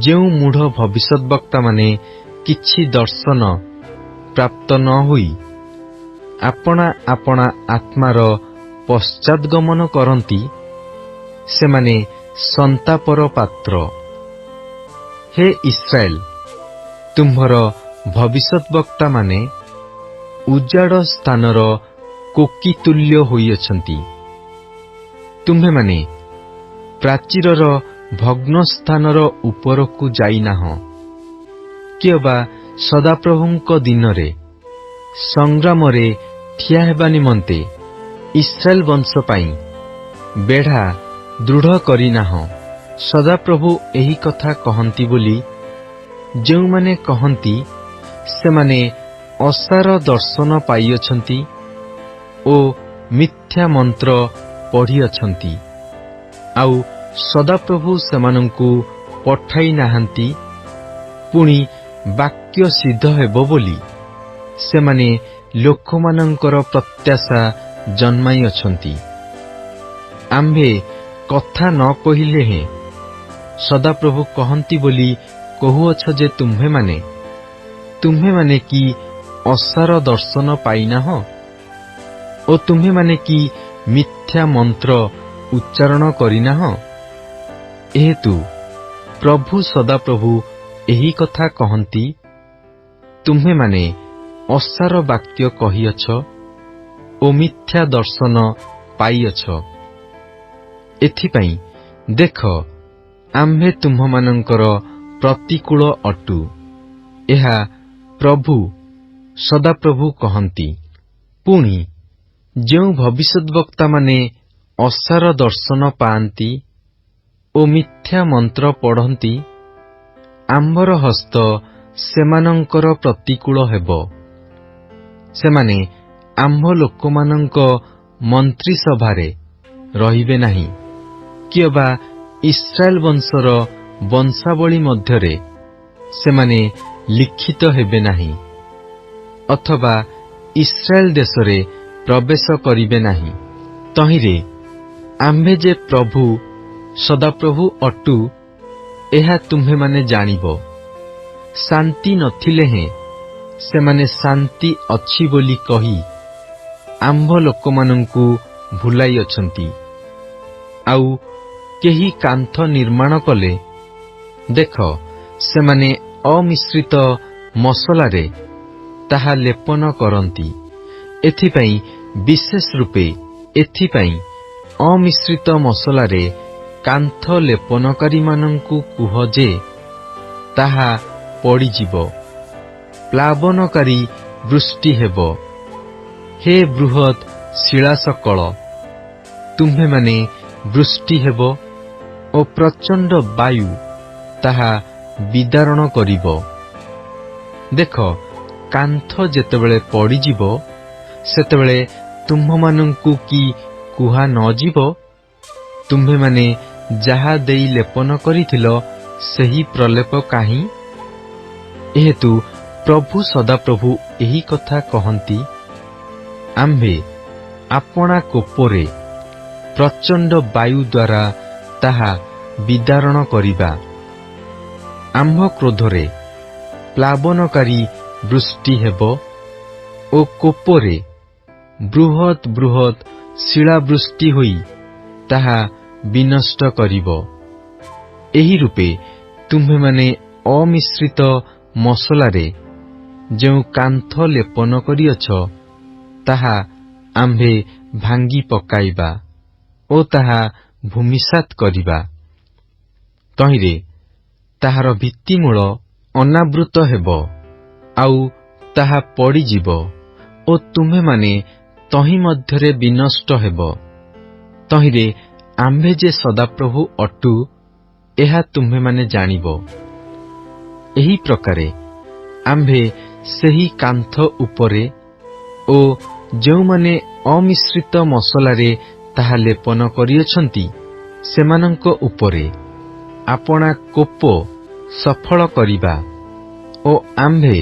ଯେଉଁ ମୂଢ଼ ଭବିଷ୍ୟତ ବକ୍ତାମାନେ କିଛି ଦର୍ଶନ ପ୍ରାପ୍ତ ନ ହୋଇ ଆପଣା ଆପଣା ଆତ୍ମାର ପଶ୍ଚାଦ୍ଗମନ କରନ୍ତି, ସେମାନେ ସନ୍ତାପର ପାତ୍ର। ହେ ଇସ୍ରାଏଲ, ତୁମ୍ଭର ଭବିଷ୍ୟତ ବକ୍ତାମାନେ ଉଜାଡ଼ ସ୍ଥାନର କୋକିତୁଲ୍ୟ ହୋଇଅଛନ୍ତି। ତୁମ୍ଭେମାନେ ପ୍ରାଚୀରର ଭଗ୍ନ ସ୍ଥାନର ଉପରକୁ ଯାଇନାହଁ, କିଅବା ସଦାପ୍ରଭୁଙ୍କ ଦିନରେ ସଂଗ୍ରାମରେ ଠିଆ ହେବା ନିମନ୍ତେ ଇସ୍ରାଏଲ ବଂଶ ପାଇଁ ବେଢ଼ା ଦୃଢ଼ କରିନାହଁ। ସଦାପ୍ରଭୁ ଏହି କଥା କହନ୍ତି ବୋଲି ଯେଉଁମାନେ କହନ୍ତି, ସେମାନେ ଅସାର ଦର୍ଶନ ପାଇଅଛନ୍ତି ଓ ମିଥ୍ୟା ମନ୍ତ୍ର ପଢ଼ିଅଛନ୍ତି। ଆଉ ସଦାପ୍ରଭୁ ସେମାନଙ୍କୁ ପଠାଇ ନାହାନ୍ତି, ପୁଣି ବାକ୍ୟ ସିଦ୍ଧ ହେବ ବୋଲି ସେମାନେ ଲୋକମାନଙ୍କର ପ୍ରତ୍ୟାଶା ଜନ୍ମାଇଅଛନ୍ତି। ଆମ୍ଭେ କଥା ନ କହିଲେ ହେଁ ସଦାପ୍ରଭୁ କହନ୍ତି ବୋଲି କହୁଅଛ ଯେ ତୁମ୍ଭେମାନେ କି ଅସାର ଦର୍ଶନ ପାଇନାହଁ ଓ ତୁମ୍ଭେମାନେ କି ମିଥ୍ୟା ମନ୍ତ୍ର ଉଚ୍ଚାରଣ କରିନାହଁ। ଏହେତୁ ପ୍ରଭୁ ସଦାପ୍ରଭୁ ଏହି କଥା କହନ୍ତି, ତୁମ୍ଭେମାନେ ଅସାର ବାକ୍ୟ କହିଅଛ ଓ ମିଥ୍ୟା ଦର୍ଶନ ପାଇଅଛ। ଏଥିପାଇଁ ଦେଖ, ଆମ୍ଭେ ତୁମ୍ଭମାନଙ୍କର ପ୍ରତିକୂଳ ଅଟୁ। ଏହା ପ୍ରଭୁ ସଦାପ୍ରଭୁ କହନ୍ତି। ପୁଣି ଯେଉଁ ଭବିଷ୍ୟଦ୍ବକ୍ତାମାନେ ଅସାର ଦର୍ଶନ ପାଆନ୍ତି ଓ ମିଥ୍ୟା ମନ୍ତ୍ର ପଢ଼ନ୍ତି, ଆମ୍ଭର ହସ୍ତ ସେମାନଙ୍କର ପ୍ରତିକୂଳ ହେବ। ସେମାନେ ଆମ୍ଭ ଲୋକମାନଙ୍କ ମନ୍ତ୍ରୀସଭାରେ ରହିବେ ନାହିଁ, କିଅବା ଇସ୍ରାଏଲ ବଂଶର ବଂଶାବଳୀ ମଧ୍ୟରେ ସେମାନେ ଲିଖିତ ହେବେ ନାହିଁ, ଅଥବା ଇସ୍ରାଏଲ ଦେଶରେ ପ୍ରବେଶ କରିବେ ନାହିଁ। ତହିଁରେ ଆମ୍ଭେ ଯେ ପ୍ରଭୁ ସଦାପ୍ରଭୁ ଅଟୁ, ଏହା ତୁମ୍ଭେମାନେ ଜାଣିବ। ଶାନ୍ତି ନଥିଲେ ହେଁ ସେମାନେ ଶାନ୍ତି ଅଛି ବୋଲି କହି ଆମ୍ଭ ଲୋକମାନଙ୍କୁ ଭୁଲାଇଅଛନ୍ତି। ଆଉ କେହି କାନ୍ଥ ନିର୍ମାଣ କଲେ, ଦେଖ, ସେମାନେ ଅମିଶ୍ରିତ ମସଲାରେ ତାହା ଲେପନ କରନ୍ତି। ଏଥିପାଇଁ ବିଶେଷ ରୂପେ ଏଥିପାଇଁ ଅମିଶ୍ରିତ ମସଲାରେ କାନ୍ଥ ଲେପନକାରୀମାନଙ୍କୁ କୁହ ଯେ ତାହା ପଡ଼ିଯିବ, ପ୍ଲାବନକାରୀ ବୃଷ୍ଟି ହେବ। ହେ ବୃହତ୍ ଶିଳାସକଳ, ତୁମ୍ଭେମାନେ ବୃଷ୍ଟି ହେବ ଓ ପ୍ରଚଣ୍ଡ ବାୟୁ ତାହା ବିଦାରଣ କରିବ। ଦେଖ, କାନ୍ଥ ଯେତେବେଳେ ପଡ଼ିଯିବ, ସେତେବେଳେ ତୁମ୍ଭମାନଙ୍କୁ କି କୁହା ନ ଯିବ, ତୁମ୍ଭେମାନେ ଯାହା ଦେଇ ଲେପନ କରିଥିଲ ସେହି ପ୍ରଲେପ କାହିଁ? ଏହେତୁ ପ୍ରଭୁ ସଦାପ୍ରଭୁ ଏହି କଥା କହନ୍ତି, ଆମ୍ଭେ ଆପଣା କୋପରେ ପ୍ରଚଣ୍ଡ ବାୟୁ ଦ୍ୱାରା ତାହା ବିଦାରଣ କରିବା। ଆମ୍ଭ କ୍ରୋଧରେ ପ୍ଲାବନକାରୀ ବୃଷ୍ଟି ହେବ ଓ କୋପରେ ବୃହତ୍ ବୃହତ୍ ଶିଳାବୃଷ୍ଟି ହୋଇ ତାହା ବିନଷ୍ଟ କରିବ। ଏହି ରୂପେ ତୁମ୍ଭେମାନେ ଅମିଶ୍ରିତ ମସଲାରେ ଯେଉଁ କାନ୍ଥ ଲେପନ କରିଅଛ, ତାହା ଆମ୍ଭେ ଭାଙ୍ଗି ପକାଇବା ଓ ତାହା ଭୂମିସାତ୍ କରିବା। ତହିଁରେ ତାହାର ଭିତ୍ତିମୂଳ ଅନାବୃତ ହେବ, ଆଉ ତାହା ପଡ଼ିଯିବ ଓ ତୁମ୍ଭେମାନେ ତହିଁ ମଧ୍ୟରେ ବିନଷ୍ଟ ହେବ। ତହିଁରେ ଆମ୍ଭେ ଯେ ସଦାପ୍ରଭୁ ଅଟୁ, ଏହା ତୁମ୍ଭେମାନେ ଜାଣିବ। ଏହି ପ୍ରକାରେ ଆମ୍ଭେ ସେହି କାନ୍ଥ ଉପରେ ଓ ଯେଉଁମାନେ ଅମିଶ୍ରିତ ମସଲାରେ ତାହା ଲେପନ କରିଅଛନ୍ତି, ସେମାନଙ୍କ ଉପରେ ଆପଣା କୋପ ସଫଳ କରିବା ଓ ଆମ୍ଭେ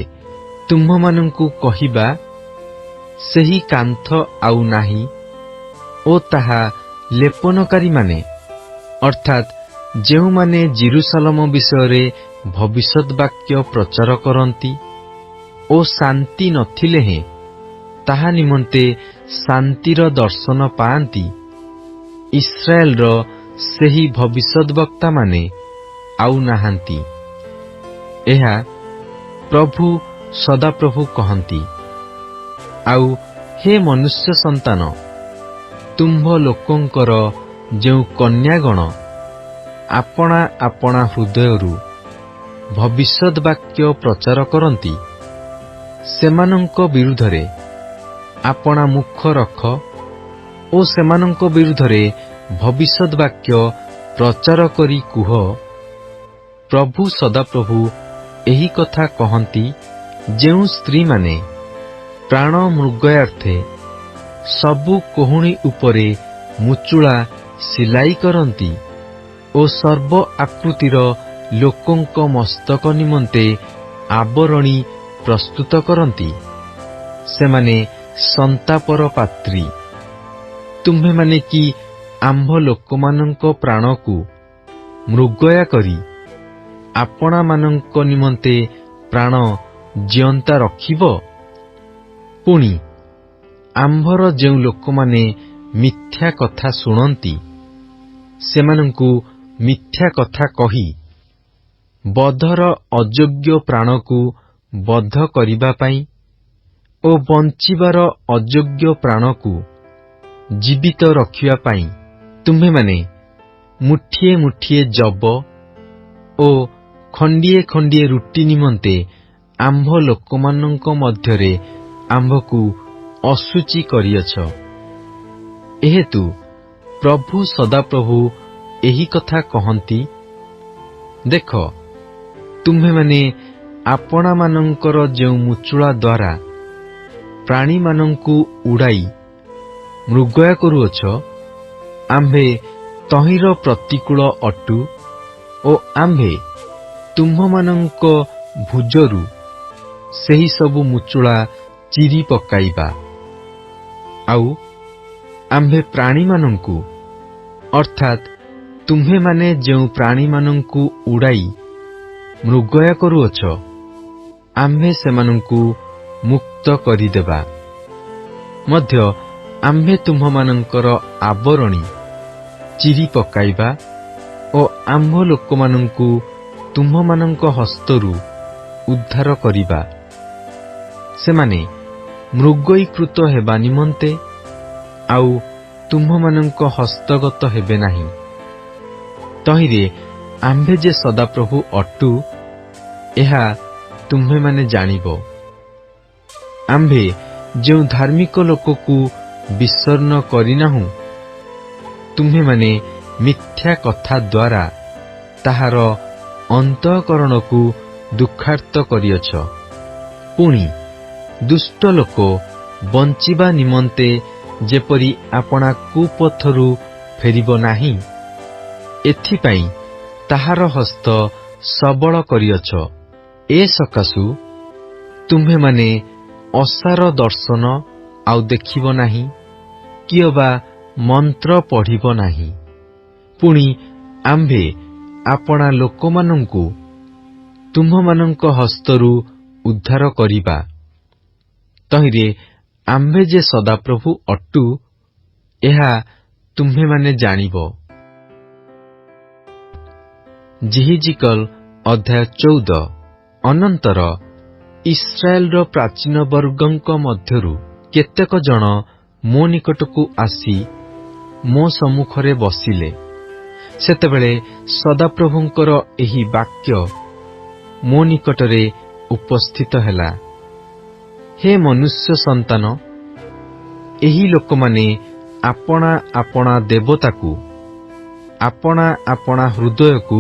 ତୁମ୍ଭମାନଙ୍କୁ କହିବା, ସେହି କାନ୍ଥ ଆଉ ନାହିଁ ଓ ତାହା ଲେପନକାରୀମାନେ, ଅର୍ଥାତ୍ ଯେଉଁମାନେ ଜେରୁସାଲେମ ବିଷୟରେ ଭବିଷ୍ୟତ୍ ବାକ୍ୟ ପ୍ରଚାର କରନ୍ତି ଓ ଶାନ୍ତି ନଥିଲେ ହେଁ ତାହା ନିମନ୍ତେ ଶାନ୍ତିର ଦର୍ଶନ ପାଆନ୍ତି, ଇସ୍ରାଏଲର ସେହି ଭବିଷ୍ୟଦ୍ବକ୍ତାମାନେ ଆଉ ନାହାନ୍ତି। ଏହା ପ୍ରଭୁ ସଦାପ୍ରଭୁ କହନ୍ତି। ଆଉ ହେ ମନୁଷ୍ୟ ସନ୍ତାନ, ତୁମ୍ଭ ଲୋକଙ୍କର ଯେଉଁ କନ୍ୟାଗଣ ଆପଣା ଆପଣା ହୃଦୟରୁ ଭବିଷ୍ୟତ୍ ବାକ୍ୟ ପ୍ରଚାର କରନ୍ତି, ସେମାନଙ୍କ ବିରୁଦ୍ଧରେ ଆପଣା ମୁଖ ରଖ ଓ ସେମାନଙ୍କ ବିରୁଦ୍ଧରେ ଭବିଷ୍ୟତ୍ ବାକ୍ୟ ପ୍ରଚାର କରି କୁହ, ପ୍ରଭୁ ସଦାପ୍ରଭୁ ଏହି କଥା କହନ୍ତି, ଯେଉଁ ସ୍ତ୍ରୀମାନେ ପ୍ରାଣ ମୃଗୟାର୍ଥେ ସବୁ କୋହୁଣି ଉପରେ ମୁଚୁଳା ସିଲାଇ କରନ୍ତି ଓ ସର୍ବ ଆକୃତିର ଲୋକଙ୍କ ମସ୍ତକ ନିମନ୍ତେ ଆବରଣୀ ପ୍ରସ୍ତୁତ କରନ୍ତି, ସେମାନେ ସନ୍ତାପର ପାତ୍ରୀ। ତୁମ୍ଭେମାନେ କି ଆମ୍ଭ ଲୋକମାନଙ୍କ ପ୍ରାଣକୁ ମୃଗୟା କରି ଆପଣାମାନଙ୍କ ନିମନ୍ତେ ପ୍ରାଣ ଜିଅନ୍ତା ରଖିବ? ପୁଣି ଆମ୍ଭର ଯେଉଁ ଲୋକମାନେ ମିଥ୍ୟା କଥା ଶୁଣନ୍ତି, ସେମାନଙ୍କୁ ମିଥ୍ୟା କଥା କହି ବଧର ଅଯୋଗ୍ୟ ପ୍ରାଣକୁ ବଧ କରିବା ପାଇଁ ଓ ବଞ୍ଚିବାର ଅଯୋଗ୍ୟ ପ୍ରାଣକୁ ଜୀବିତ ରଖିବା ପାଇଁ ତୁମ୍ଭେମାନେ ମୁଠିଏ ମୁଠିଏ ଯବ ଓ ଖଣ୍ଡିଏ ଖଣ୍ଡିଏ ରୁଟି ନିମନ୍ତେ ଆମ୍ଭ ଲୋକମାନଙ୍କ ମଧ୍ୟରେ ଆମ୍ଭକୁ ଅଶୁଚି କରିଅଛ। ଏହେତୁ ପ୍ରଭୁ ସଦାପ୍ରଭୁ ଏହି କଥା କହନ୍ତି, ଦେଖ, ତୁମ୍ଭେମାନେ ଆପଣାମାନଙ୍କର ଯେଉଁ ମୁଚୁଳା ଦ୍ୱାରା ପ୍ରାଣୀମାନଙ୍କୁ ଉଡ଼ାଇ ମୃଗୟା କରୁଅଛ, ଆମ୍ଭେ ତହିଁର ପ୍ରତିକୂଳ ଅଟୁ ଓ ଆମ୍ଭେ ତୁମ୍ଭମାନଙ୍କ ଭୁଜରୁ ସେହି ସବୁ ମୁଚୁଳା ଚିରି ପକାଇବା। ଆଉ ଆମ୍ଭେ ପ୍ରାଣୀମାନଙ୍କୁ ଅର୍ଥାତ୍ ତୁମ୍ଭେମାନେ ଯେଉଁ ପ୍ରାଣୀମାନଙ୍କୁ ଉଡ଼ାଇ ମୃଗୟା କରୁଅଛ, ଆମ୍ଭେ ସେମାନଙ୍କୁ ମୁକ୍ତ କରିଦେବା। ମଧ୍ୟ ଆମ୍ଭେ ତୁମ୍ଭମାନଙ୍କର ଆବରଣୀ ଚିରି ପକାଇବା ଓ ଆମ୍ଭ ଲୋକମାନଙ୍କୁ ତୁମ୍ଭମାନଙ୍କ ହସ୍ତରୁ ଉଦ୍ଧାର କରିବା। ସେମାନେ ମୃଗୟୀକୃତ ହେବା ନିମନ୍ତେ ଆଉ ତୁମ୍ଭମାନଙ୍କ ହସ୍ତଗତ ହେବେ ନାହିଁ। ତହିଁରେ ଆମ୍ଭେ ଯେ ସଦାପ୍ରଭୁ ଅଟୁ, ଏହା ତୁମ୍ଭେମାନେ ଜାଣିବ। ଆମ୍ଭେ ଯେଉଁ ଧାର୍ମିକ ଲୋକକୁ ବିଷର୍ଣ୍ଣ କରିନାହୁଁ, ତୁମ୍ଭେମାନେ ମିଥ୍ୟା କଥା ଦ୍ୱାରା ତାହାର ଅନ୍ତଃକରଣକୁ ଦୁଃଖାର୍ତ୍ତ କରିଅଛ। ପୁଣି ଦୁଷ୍ଟ ଲୋକ ବଞ୍ଚିବା ନିମନ୍ତେ ଯେପରି ଆପଣା କୁପଥରୁ ଫେରିବ ନାହିଁ, ଏଥିପାଇଁ ତାହାର ହସ୍ତ ସବଳ କରିଅଛ। ଏ ସକାଶୁ ତୁମ୍ଭେମାନେ ଅସାର ଦର୍ଶନ ଆଉ ଦେଖିବ ନାହିଁ, କି ଅବା ମନ୍ତ୍ର ପଢ଼ିବ ନାହିଁ। ପୁଣି ଆମ୍ଭେ ଆପଣା ଲୋକମାନଙ୍କୁ ତୁମ୍ଭମାନଙ୍କ ହସ୍ତରୁ ଉଦ୍ଧାର କରିବା। ତହିଁରେ ଆମ୍ଭେ ଯେ ସଦାପ୍ରଭୁ ଅଟୁ, ଏହା ତୁମ୍ଭେମାନେ ଜାଣିବ। ଜିହିଜିକଲ ଅଧ୍ୟାୟ 14। ଅନନ୍ତର ଇସ୍ରାଏଲର ପ୍ରାଚୀନ ବର୍ଗଙ୍କ ମଧ୍ୟରୁ କେତେକ ଜଣ ମୋ ନିକଟକୁ ଆସି ମୋ ସମ୍ମୁଖରେ ବସିଲେ। ସେତେବେଳେ ସଦାପ୍ରଭୁଙ୍କର ଏହି ବାକ୍ୟ ମୋ ନିକଟରେ ଉପସ୍ଥିତ ହେଲା। ହେ ମନୁଷ୍ୟ ସନ୍ତାନ, ଏହି ଲୋକମାନେ ଆପଣା ଆପଣା ଦେବତାକୁ ଆପଣା ଆପଣା ହୃଦୟକୁ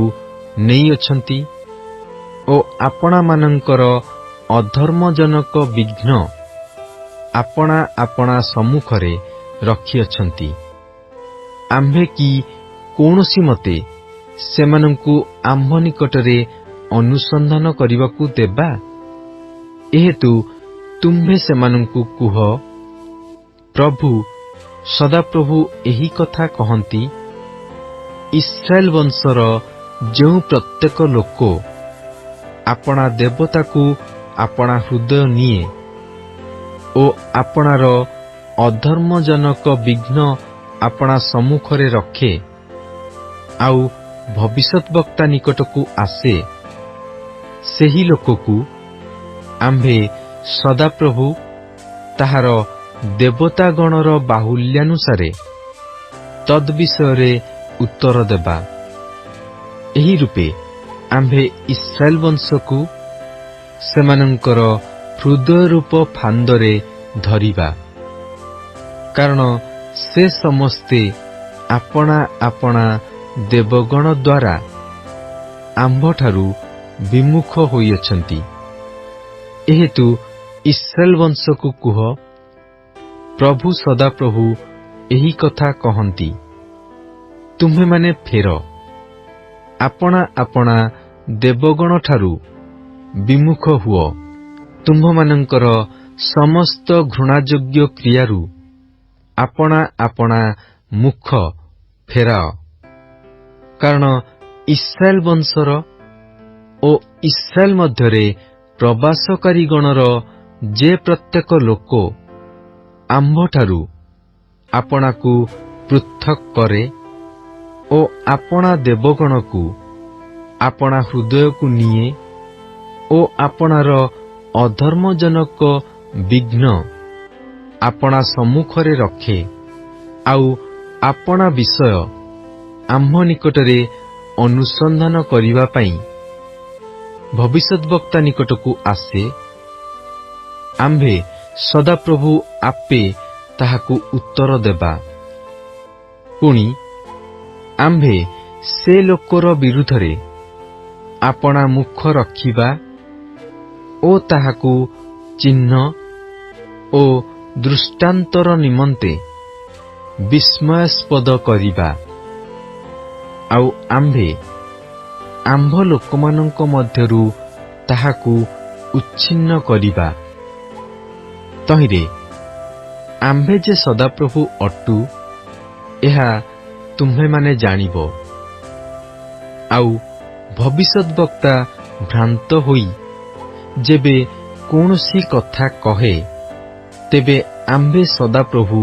ନେଇଅଛନ୍ତି ଓ ଆପଣାମାନଙ୍କର ଅଧର୍ମଜନକ ବିଘ୍ନ ଆପଣା ଆପଣା ସମ୍ମୁଖରେ ରଖିଅଛନ୍ତି। ଆମ୍ଭେ କି କୌଣସି ମତେ ସେମାନଙ୍କୁ ଆମ୍ଭ ନିକଟରେ ଅନୁସନ୍ଧାନ କରିବାକୁ ଦେବା? ଏହେତୁ ତୁମ୍ଭେ ସେମାନଙ୍କୁ କୁହ, ପ୍ରଭୁ ସଦାପ୍ରଭୁ ଏହି କଥା କହନ୍ତି, ଇସ୍ରାଏଲ ବଂଶର ଯେଉଁ ପ୍ରତ୍ୟେକ ଲୋକ ଆପଣା ଦେବତାକୁ ଆପଣା ହୃଦୟ ନିଏ ଓ ଆପଣାର ଅଧର୍ମଜନକ ବିଘ୍ନ ଆପଣା ସମ୍ମୁଖରେ ରଖେ, ଆଉ ଭବିଷ୍ୟତବକ୍ତା ନିକଟକୁ ଆସେ, ସେହି ଲୋକକୁ ଆମ୍ଭେ ସଦାପ୍ରଭୁ ତାହାର ଦେବତାଗଣର ବାହୁଲ୍ୟାନୁସାରେ ତଦ୍ବିଷୟରେ ଉତ୍ତର ଦେବା। ଏହି ରୂପେ ଆମ୍ଭେ ଇସ୍ରାଏଲ ବଂଶକୁ ସେମାନଙ୍କର ହୃଦୟରୂପ ଫାନ୍ଦରେ ଧରିବା। କାରଣ ସେ ସମସ୍ତେ ଆପଣା ଆପଣା ଦେବଗଣ ଦ୍ୱାରା ଆମ୍ଭଠାରୁ ବିମୁଖ ହୋଇଅଛନ୍ତି। ଏହେତୁ ଇସ୍ରାଏଲ ବଂଶକୁ କୁହ, ପ୍ରଭୁ ସଦାପ୍ରଭୁ ଏହି କଥା କହନ୍ତି, ତୁମ୍ଭେମାନେ ଫେର, ଆପଣା ଆପଣା ଦେବଗଣଠାରୁ ବିମୁଖ ହୁଅ। ତୁମ୍ଭମାନଙ୍କର ସମସ୍ତ ଘୃଣାଯୋଗ୍ୟ କ୍ରିୟାରୁ ଆପଣା ଆପଣା ମୁଖ ଫେରାଅ। କାରଣ ଇସ୍ରାଏଲ ବଂଶର ଓ ଇସ୍ରାଏଲ ମଧ୍ୟରେ ପ୍ରବାସକାରୀଗଣର ଯେ ପ୍ରତ୍ୟେକ ଲୋକ ଆମ୍ଭଠାରୁ ଆପଣାକୁ ପୃଥକ୍ କରେ ଓ ଆପଣା ଦେବଗଣକୁ ଆପଣା ହୃଦୟକୁ ନିଏ ଓ ଆପଣାର ଅଧର୍ମଜନକ ବିଘ୍ନ ଆପଣା ସମ୍ମୁଖରେ ରଖେ, ଆଉ ଆପଣା ବିଷୟ ଆମ୍ଭ ନିକଟରେ ଅନୁସନ୍ଧାନ କରିବା ପାଇଁ ଭବିଷ୍ୟଦ୍ବକ୍ତା ନିକଟକୁ ଆସେ, ଆମ୍ଭେ ସଦାପ୍ରଭୁ ଆପେ ତାହାକୁ ଉତ୍ତର ଦେବା। ପୁଣି ଆମ୍ଭେ ସେ ଲୋକର ବିରୁଦ୍ଧରେ ଆପଣା ମୁଖ ରଖିବା ଓ ତାହାକୁ ଚିହ୍ନ ଓ ଦୃଷ୍ଟାନ୍ତର ନିମନ୍ତେ ବିସ୍ମୟାସ୍ପଦ କରିବା। ଆଉ ଆମ୍ଭେ ଆମ୍ଭ ଲୋକମାନଙ୍କ ମଧ୍ୟରୁ ତାହାକୁ ଉଚ୍ଛିନ୍ନ କରିବା। ତହିଁରେ ଆମ୍ଭେ ଯେ ସଦାପ୍ରଭୁ ଅଟୁ, ଏହା ତୁମ୍ଭେମାନେ ଜାଣିବ। ଆଉ ଭବିଷ୍ୟଦ୍ବକ୍ତା ଭ୍ରାନ୍ତ ହୋଇ ଯେବେ କୌଣସି କଥା କହେ, ତେବେ ଆମ୍ଭେ ସଦାପ୍ରଭୁ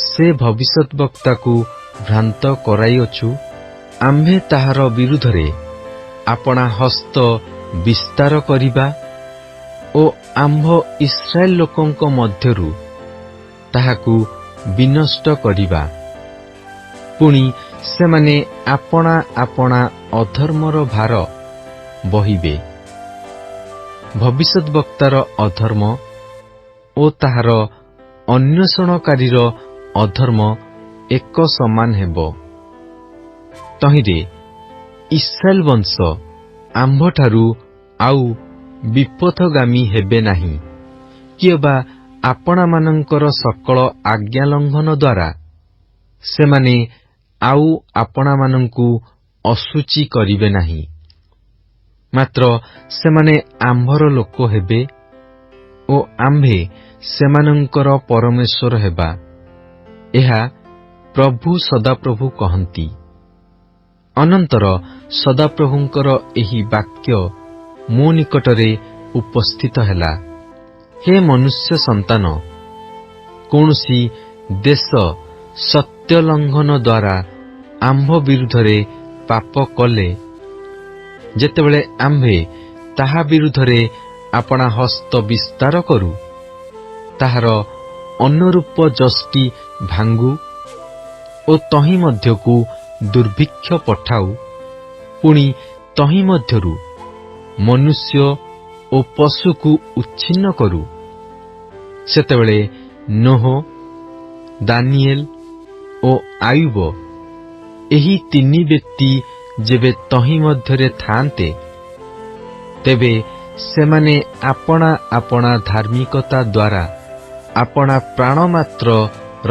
ସେ ଭବିଷ୍ୟଦ୍ବକ୍ତାକୁ ଭ୍ରାନ୍ତ କରାଇଅଛୁ। ଆମ୍ଭେ ତାହାର ବିରୁଦ୍ଧରେ ଆପଣା ହସ୍ତ ବିସ୍ତାର କରିବା ଓ ଆମ୍ଭ ଇସ୍ରାଏଲ ଲୋକଙ୍କ ମଧ୍ୟରୁ ତାହାକୁ ବିନଷ୍ଟ କରିବା। ପୁଣି ସେମାନେ ଆପଣା ଆପଣା ଅଧର୍ମର ଭାର ବହିବେ। ଭବିଷ୍ୟଦ୍ବକ୍ତାର ଅଧର୍ମ ଓ ତାହାର ଅନ୍ୱେଷଣକାରୀର ଅଧର୍ମ ଏକ ସମାନ ହେବ। ତହିଁରେ ଇସ୍ରାଏଲ ବଂଶ ଆମ୍ଭଠାରୁ ଆଉ ବିପଥଗାମୀ ହେବେ ନାହିଁ, କିଏବା ଆପଣାମାନଙ୍କର ସକଳ ଆଜ୍ଞା ଲଙ୍ଘନ ଦ୍ୱାରା ସେମାନେ ଆଉ ଆପଣାମାନଙ୍କୁ ଅଶୁଚି କରିବେ ନାହିଁ। ମାତ୍ର ସେମାନେ ଆମ୍ଭର ଲୋକ ହେବେ ଓ ଆମ୍ଭେ ସେମାନଙ୍କର ପରମେଶ୍ୱର ହେବା। ଏହା ପ୍ରଭୁ ସଦାପ୍ରଭୁ କହନ୍ତି। ଅନନ୍ତର ସଦାପ୍ରଭୁଙ୍କର ଏହି ବାକ୍ୟ ମୋ ନିକଟରେ ଉପସ୍ଥିତ ହେଲା। ହେ ମନୁଷ୍ୟ ସନ୍ତାନ, କୌଣସି ଦେଶ ସତ୍ୟ ଲଙ୍ଘନ ଦ୍ୱାରା ଆମ୍ଭ ବିରୁଦ୍ଧରେ ପାପ କଲେ, ଯେତେବେଳେ ଆମ୍ଭେ ତାହା ବିରୁଦ୍ଧରେ ଆପଣା ହସ୍ତ ବିସ୍ତାର କରୁ, ତାହାର ଅନୁରୂପ ଯଷ୍ଟି ଭାଙ୍ଗୁ ଓ ତହିଁ ମଧ୍ୟକୁ ଦୁର୍ଭିକ୍ଷ ପଠାଉ, ପୁଣି ତହିଁ ମଧ୍ୟରୁ ମନୁଷ୍ୟ ଓ ପଶୁକୁ ଉଚ୍ଛିନ୍ନ କରୁ, ସେତେବେଳେ ନୋହ, ଦାନିଏଲ ଓ ଆୟୁବ ଏହି ତିନି ବ୍ୟକ୍ତି ଯେବେ ତହିଁ ମଧ୍ୟରେ ଥାନ୍ତେ, ତେବେ ସେମାନେ ଆପଣା ଆପଣା ଧାର୍ମିକତା ଦ୍ୱାରା ଆପଣା ପ୍ରାଣମାତ୍ର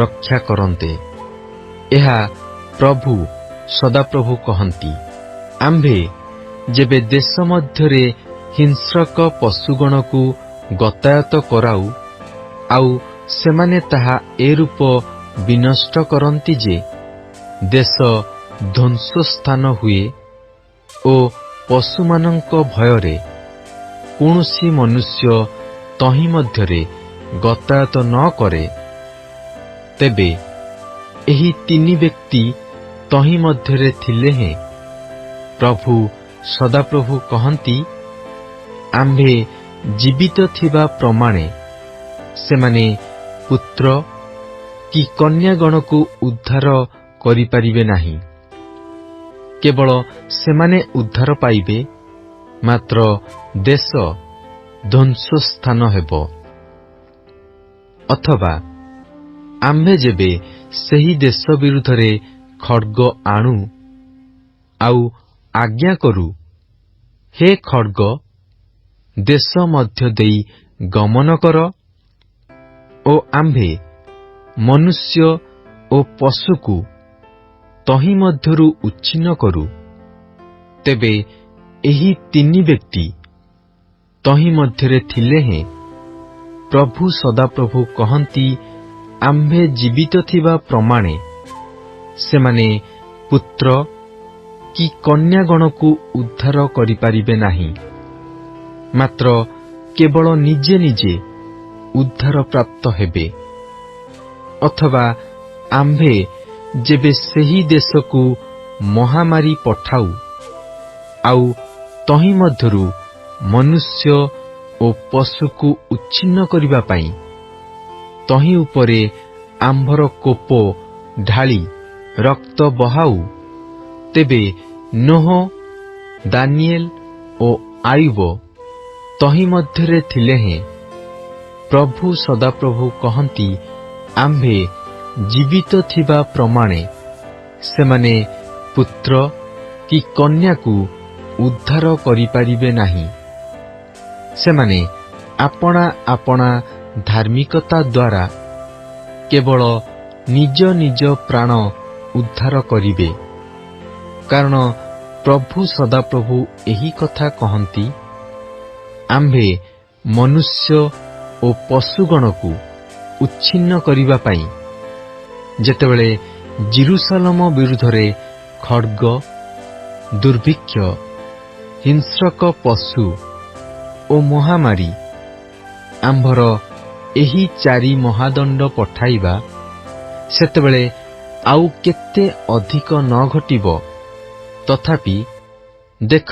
ରକ୍ଷା କରନ୍ତେ। ଏହା ପ୍ରଭୁ ସଦାପ୍ରଭୁ କହନ୍ତି। ଆମ୍ଭେ ଯେବେ ଦେଶ ମଧ୍ୟରେ ହିଂସ୍ରକ ପଶୁଗଣକୁ ଗତାୟତ କରାଉ, ଆଉ ସେମାନେ ତାହା ଏରୂପ ବିନଷ୍ଟ କରନ୍ତି ଯେ ଦେଶ ଧ୍ୱଂସସ୍ଥାନ ହୁଏ ଓ ପଶୁମାନଙ୍କ ଭୟରେ କୌଣସି ମନୁଷ୍ୟ ତହିଁ ମଧ୍ୟରେ ଗତାୟତ ନ କରେ, ତେବେ ଏହି ତିନି ବ୍ୟକ୍ତି ତହିଁ ମଧ୍ୟରେ ଥିଲେ ହେଁ ପ୍ରଭୁ ସଦାପ୍ରଭୁ କହନ୍ତି, ଆମ୍ଭେ ଜୀବିତ ଥିବା ପ୍ରମାଣେ ସେମାନେ ପୁତ୍ର କି କନ୍ୟାଗଣକୁ ଉଦ୍ଧାର କରିପାରିବେ ନାହିଁ। କେବଳ ସେମାନେ ଉଦ୍ଧାର ପାଇବେ, ମାତ୍ର ଦେଶ ଧ୍ୱଂସସ୍ଥାନ ହେବ। ଅଥବା ଆମ୍ଭେ ଯେବେ ସେହି ଦେଶ ବିରୁଦ୍ଧରେ ଖଡ୍ଗ ଆଣୁ, ଆଉ ଆଜ୍ଞା କରୁ, ହେ ଖଡ୍ଗ, ଦେଶ ମଧ୍ୟ ଦେଇ ଗମନ କର, ଓ ଆମ୍ଭେ ମନୁଷ୍ୟ ଓ ପଶୁକୁ ତହିଁ ମଧ୍ୟରୁ ଉଚ୍ଛିନ୍ନ କରୁ, ତେବେ ଏହି ତିନି ବ୍ୟକ୍ତି ତହିଁ ମଧ୍ୟରେ ଥିଲେ ହେଁ ପ୍ରଭୁ ସଦାପ୍ରଭୁ କହନ୍ତି, ଆମ୍ଭେ ଜୀବିତ ଥିବା ପ୍ରମାଣେ ସେମାନେ ପୁତ୍ର କି କନ୍ୟାଗଣକୁ ଉଦ୍ଧାର କରିପାରିବେ ନାହିଁ, ମାତ୍ର କେବଳ ନିଜେ ନିଜେ ଉଦ୍ଧାର ପ୍ରାପ୍ତ ହେବେ। ଅଥବା ଆମ୍ଭେ ଯେବେ ସେହି ଦେଶକୁ ମହାମାରୀ ପଠାଉ, ଆଉ ତହିଁ ମଧ୍ୟରୁ ମନୁଷ୍ୟ ଓ ପଶୁକୁ ଉଚ୍ଛିନ୍ନ କରିବା ପାଇଁ ତହିଁ ଉପରେ ଆମ୍ଭର କୋପ ଢାଳି ରକ୍ତ ବହାଉ, ତେବେ ନୋହ, ଦାନିଏଲ ଓ ଆୟୁବ ତହିଁ ମଧ୍ୟରେ ଥିଲେ ହେଁ ପ୍ରଭୁ ସଦାପ୍ରଭୁ କହନ୍ତି, ଆମ୍ଭେ ଜୀବିତ ଥିବା ପ୍ରମାଣେ ସେମାନେ ପୁତ୍ର କି କନ୍ୟାକୁ ଉଦ୍ଧାର କରିପାରିବେ ନାହିଁ। ସେମାନେ ଆପଣା ଆପଣା ଧାର୍ମିକତା ଦ୍ୱାରା କେବଳ ନିଜ ନିଜ ପ୍ରାଣ ଉଦ୍ଧାର କରିବେ। କାରଣ ପ୍ରଭୁ ସଦାପ୍ରଭୁ ଏହି କଥା କହନ୍ତି, ଆମ୍ଭେ ମନୁଷ୍ୟ ଓ ପଶୁଗଣକୁ ଉଚ୍ଛିନ୍ନ କରିବା ପାଇଁ ଯେତେବେଳେ ଜେରୁସାଲେମ ବିରୁଦ୍ଧରେ ଖଡ୍ଗ, ଦୁର୍ଭିକ୍ଷ, ହିଂସ୍ରକ ପଶୁ ଓ ମହାମାରୀ ଆମ୍ଭର ଏହି 4 ମହାଦଣ୍ଡ ପଠାଇବା, ସେତେବେଳେ ଆଉ କେତେ ଅଧିକ ନ ଘଟିବ। ତଥାପି ଦେଖ,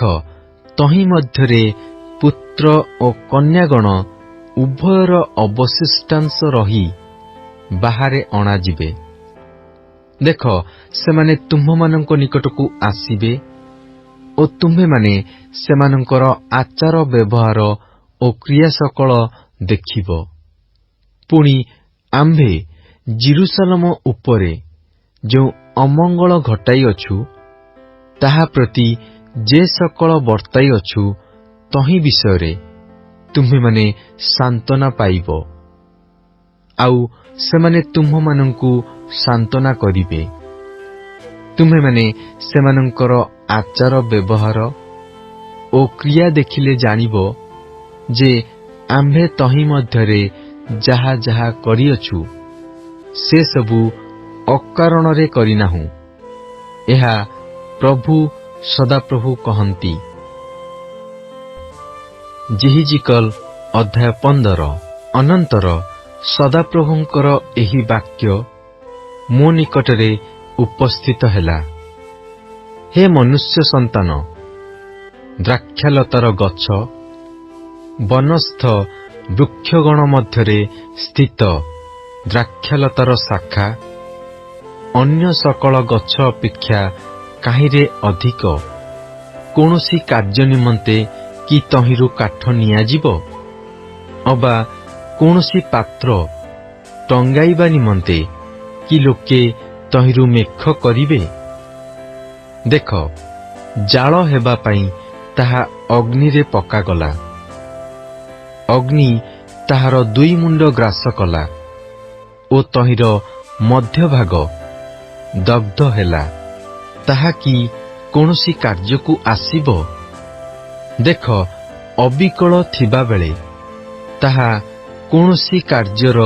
ତହିଁ ମଧ୍ୟରେ ପୁତ୍ର ଓ କନ୍ୟାଗଣ ଉଭୟର ଅବଶିଷ୍ଟାଂଶ ରହି ବାହାରେ ଅଣାଯିବେ। ଦେଖ, ସେମାନେ ତୁମ୍ଭମାନଙ୍କ ନିକଟକୁ ଆସିବେ ଓ ତୁମ୍ଭେମାନେ ସେମାନଙ୍କର ଆଚାର ବ୍ୟବହାର ଓ କ୍ରିୟା ସକଳ ଦେଖିବ। ପୁଣି ଆମ୍ଭେ ଜେରୁସାଲେମ ଉପରେ ଯେଉଁ ଅମଙ୍ଗଳ ଘଟାଇଅଛୁ, ତାହା ପ୍ରତି ଯେ ସକଳ ବର୍ତ୍ତାଇଅଛୁ, ତହିଁ ବିଷୟରେ ତୁମ୍ଭେମାନେ ସାନ୍ତ୍ୱନା ପାଇବ। ଆଉ ସେମାନେ ତୁମ୍ଭମାନଙ୍କୁ ସାନ୍ତ୍ୱନା କରିବେ। ତୁମ୍ଭେମାନେ ସେମାନଙ୍କର ଆଚାର ବ୍ୟବହାର ଓ କ୍ରିୟା ଦେଖିଲେ ଜାଣିବ ଯେ ଆମ୍ଭେ ତହିଁ ମଧ୍ୟରେ ଯାହା ଯାହା କରିଅଛୁ, ସେସବୁ ଅକାରଣରେ କରିନାହୁଁ। ଏହା ପ୍ରଭୁ ସଦାପ୍ରଭୁ କହନ୍ତି। ଯେହିଜିକଲ ଅଧ୍ୟାୟ 15। ଅନନ୍ତର ସଦାପ୍ରଭୁଙ୍କର ଏହି ବାକ୍ୟ ମୋ ନିକଟରେ ଉପସ୍ଥିତ ହେଲା। ହେ ମନୁଷ୍ୟ ସନ୍ତାନ, ଦ୍ରାକ୍ଷାଲତାର ଗଛ, ବନସ୍ଥ ବୃକ୍ଷଗଣ ମଧ୍ୟରେ ସ୍ଥିତ ଦ୍ରାକ୍ଷାଲତାର ଶାଖା ଅନ୍ୟ ସକଳ ଗଛ ଅପେକ୍ଷା କାହିଁରେ ଅଧିକ କୌଣସି କାର୍ଯ୍ୟ ନିମନ୍ତେ କି ତହିଁରୁ କାଠ ନିଆଯିବ, ଅବା କୌଣସି ପାତ୍ର ଟଙ୍ଗାଇବା ନିମନ୍ତେ କି ଲୋକେ ତହିଁରୁ ମେଖ କରିବେ? ଦେଖ, ଜାଳ ହେବା ପାଇଁ ତାହା ଅଗ୍ନିରେ ପକାଗଲା। ଅଗ୍ନି ତାହାର 2 ମୁଣ୍ଡ ଗ୍ରାସ କଲା ଓ ତହିଁର ମଧ୍ୟଭାଗ ଦଗ୍ଧ ହେଲା। ତାହା କି କୌଣସି କାର୍ଯ୍ୟକୁ ଆସିବ? ଦେଖ, ଅବିକଳ ଥିବାବେଳେ ତାହା କୌଣସି କାର୍ଯ୍ୟର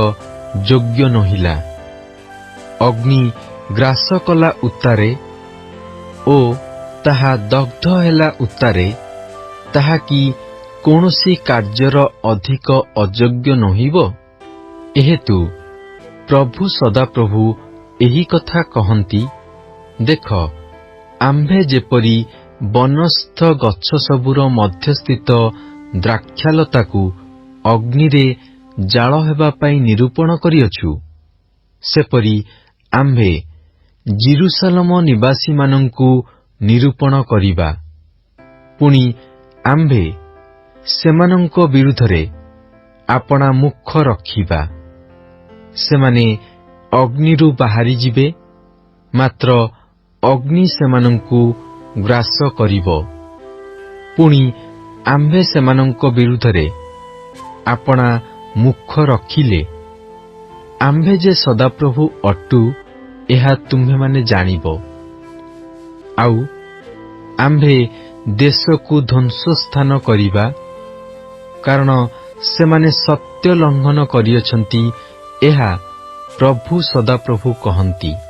ଯୋଗ୍ୟ ନୋହିଲା। ଅଗ୍ନି ଗ୍ରାସ କଲା ଉତ୍ତାରେ ଓ ତାହା ଦଗ୍ଧ ହେଲା ଉତ୍ତାରେ, ତାହା କି କୌଣସି କାର୍ଯ୍ୟର ଅଧିକ ଅଯୋଗ୍ୟ ନୋହିବ? ଏହେତୁ ପ୍ରଭୁ ସଦାପ୍ରଭୁ ଏହି କଥା କହନ୍ତି, ଦେଖ, ଆମ୍ଭେ ଯେପରି ବନସ୍ଥ ଗଛ ସବୁର ମଧ୍ୟସ୍ଥିତ ଦ୍ରାକ୍ଷାଲତାକୁ ଅଗ୍ନିରେ ଜାଳ ହେବା ପାଇଁ ନିରୂପଣ କରିଅଛୁ, ସେପରି ଆମ୍ଭେ ଜେରୁସାଲେମ ନିବାସୀମାନଙ୍କୁ ନିରୂପଣ କରିବା। ପୁଣି ଆମ୍ଭେ ସେମାନଙ୍କ ବିରୁଦ୍ଧରେ ଆପଣା ମୁଖ ରଖିବା। ସେମାନେ ଅଗ୍ନିରୁ ବାହାରିଯିବେ, ମାତ୍ର ଅଗ୍ନି ସେମାନଙ୍କୁ ଗ୍ରାସ କରିବ। ପୁଣି ଆମ୍ଭେ ସେମାନଙ୍କ ବିରୁଦ୍ଧରେ ଆପଣା ମୁଖ ରଖିଲେ ଆମ୍ଭେ ଯେ ସଦାପ୍ରଭୁ ଅଟୁ, ଏହା ତୁମ୍ଭେମାନେ ଜାଣିବ। ଆଉ ଆମ୍ଭେ ଦେଶକୁ ଧ୍ୱଂସସ୍ଥାନ କରିବା, କାରଣ ସେମାନେ ସତ୍ୟ ଲଙ୍ଘନ କରିଅଛନ୍ତି, ଏହା ପ୍ରଭୁ ସଦାପ୍ରଭୁ କହନ୍ତି।